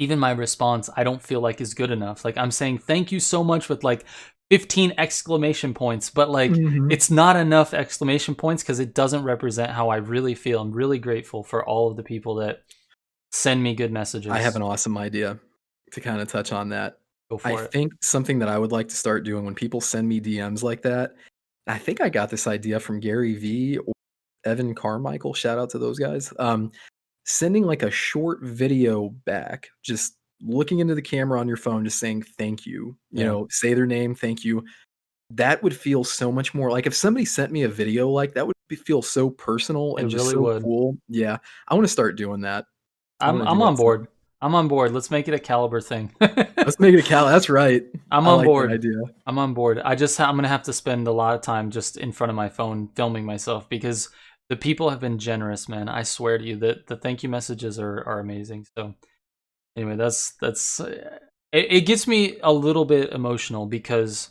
even my response I don't feel like is good enough. Like I'm saying thank you so much with like 15 exclamation points, but like Mhm. it's not enough exclamation points because it doesn't represent how I really feel. I'm really grateful for all of the people that send me good I have messages. an awesome idea to kinda touch on that. Go I for it. think something that I would like to start doing when people send me DMs like that, I think I got this idea from Gary Vee or Evan Carmichael, shout out to those guys. Sending like a short video back, just looking into the camera on your phone, just saying thank you, Yeah, say their name, thank you. That would feel so much more like if somebody sent me a video like that would feel so personal it and just really so would. cool. Yeah, I want to start doing that. I want to I'm do that on some. board. I'm on board. Let's make it a caliber thing. Let's make it a cal. That's right. I'm I on like that board. idea. I'm on board. I'm gonna have to spend a lot of time just in front of my phone filming myself because the people have been generous, man. I swear to you that the thank you messages are amazing. So anyway, that's it gets me a little bit emotional because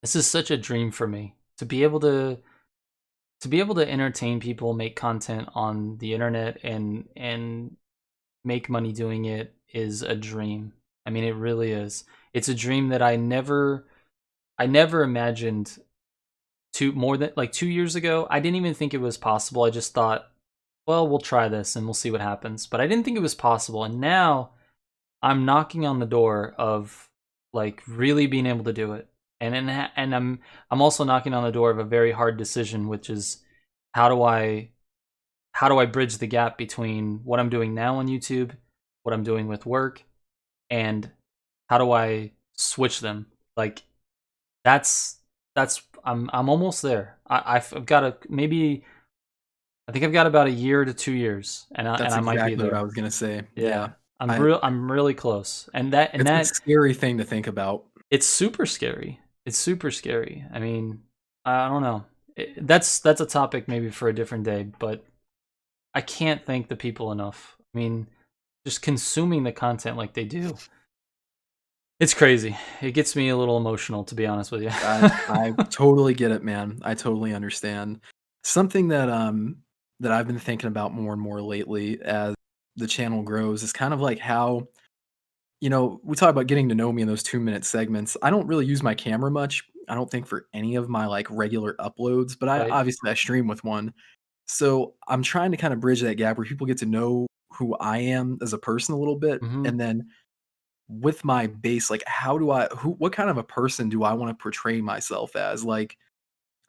this is such a dream for me to be able to entertain people, make content on the internet, and make money doing it is a dream. I mean, it really is. It's a dream that I never imagined more than like 2 years ago. I didn't even think it was possible. I just thought, well, we'll try this and we'll see what happens. But I didn't think it was possible. And now I'm knocking on the door of like really being able to do it. And I'm also knocking on the door of a very hard decision, which is how do I how do I bridge the gap between what I'm doing now on YouTube, what I'm doing with work, and how do I switch them? Like that's I'm almost there. I've got a maybe I think I've got about a year to 2 years, and That's I might be exactly what I there. was gonna say. Yeah. Yeah, I I'm really close, and that and it's a that scary thing to think about. it's super scary. It's super scary. I mean, I don't know. That's a topic maybe for a different day, but I can't thank the people enough. I mean, just consuming the content like they do. It's crazy. It gets me a little emotional, to be honest with you. I totally get it, man. I totally understand. Something that I've been thinking about more and more lately as the channel grows is kind of like how, we talk about getting to know me in those 2-minute segments. I don't really use my camera much. I don't think for any of my like regular uploads, but Right. I stream with one. So I'm trying to kind of bridge that gap where people get to know who I am as a person a little bit. Mhm. And then with my base, like what kind of a person do I want to portray myself as? Like,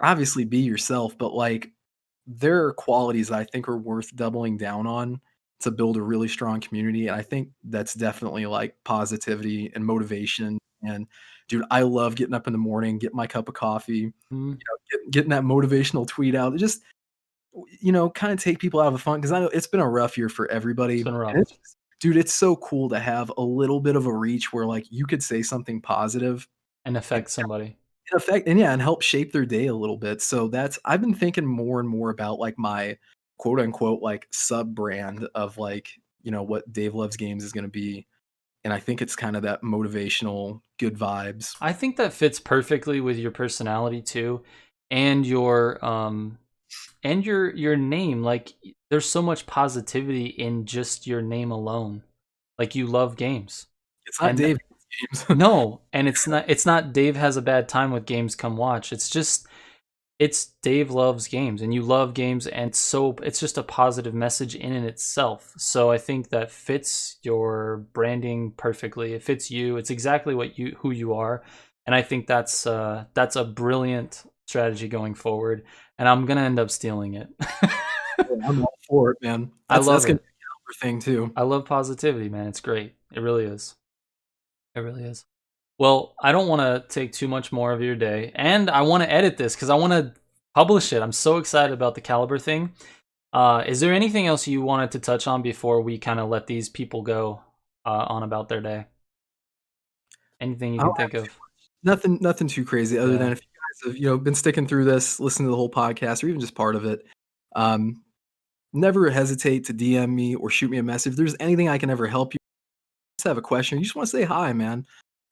obviously be yourself, but like there are qualities that I think are worth doubling down on to build a really strong community. And I think that's definitely like positivity and motivation. And dude, I love getting up in the morning, getting my cup of coffee, Mhm. getting that motivational tweet out. Just kind of take people out of the fun because I know it's been a rough year for everybody. It's been And rough. dude, it's so cool to have a little bit of a reach where like you could say something positive And and affect somebody. in effect and yeah, and help shape their day a little bit. So that's I've been thinking more and more about like my quote unquote like sub brand of like, what Dave Loves Games is gonna be. And I think it's kind of that motivational good vibes. I think that fits perfectly with your personality too, and your name. Like there's so much positivity in just your name alone. Like you love games. It's not And Dave Loves Games. no, and it's not Dave has a bad time with games come watch. It's just it's Dave Loves Games, and you love games, and so it's just a positive message in and itself. So I think that fits your branding perfectly. It fits you. It's exactly who you are, and I think that's a brilliant strategy going forward. And I'm gonna end up stealing it. I'm all for it, man. I That's love gonna it. be a Caliber thing too. I love positivity, man. It's great. It really is. It really is. Well, I don't want to take too much more of your day, and I want to edit this because I want to publish it. I'm so excited about the Caliber thing. Is there anything else you wanted to touch on before we kind of let these people go on about their day? Anything you I can don't have think of? nothing too crazy other Yeah, than if you guys have, been sticking through this, listen to the whole podcast, or even just part of it. Um, Never hesitate to DM me or shoot me a message. If there's anything I can ever help you, just have a question, you just want to say hi, man.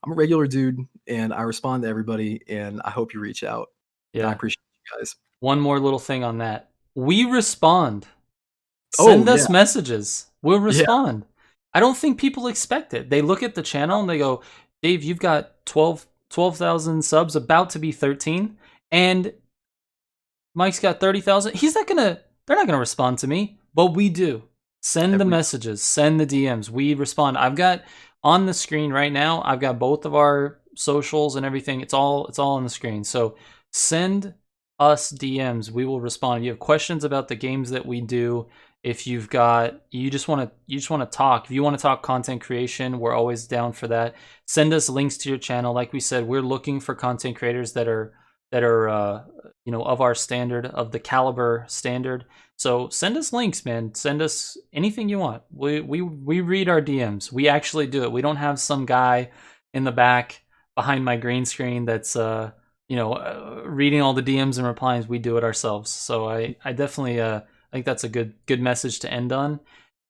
I'm a regular dude, and I respond to everybody, and I hope you reach out. And I yeah. appreciate you guys. One more little thing on that. We respond. Oh Send yeah, us messages. We'll yeah. respond. I don't think people expect it. They look at the channel and they go, Dave, you've got 12,000 subs, about to be 13, and Mike's got 30,000. They're not gonna respond to me, but we do. Send the Every messages, send the DMs. We respond. I've got on the screen right now, I've got both of our socials and everything. It's all on the screen. So send us DMs. We will respond. If you have questions about the games that we do, if you just want to talk, if you want to talk content creation, we're always down for that. Send us links to your channel. Like we said, we're looking for content creators that are of our standard, of the Caliber standard. So send us links, man. Send us anything you want. We read our DMs. We actually do it. We don't have some guy in the back behind my green screen that's reading all the DMs and replies. We do it ourselves. So I definitely I think that's a good message to end on.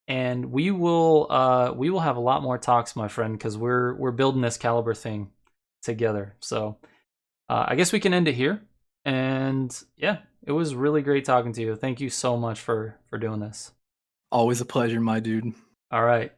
And we will have a lot more talks, my friend, because we're building this Caliber thing together. So I guess we can end it here. And yeah, it was really great talking to you. Thank you so much for doing this. always a pleasure, my dude. All right.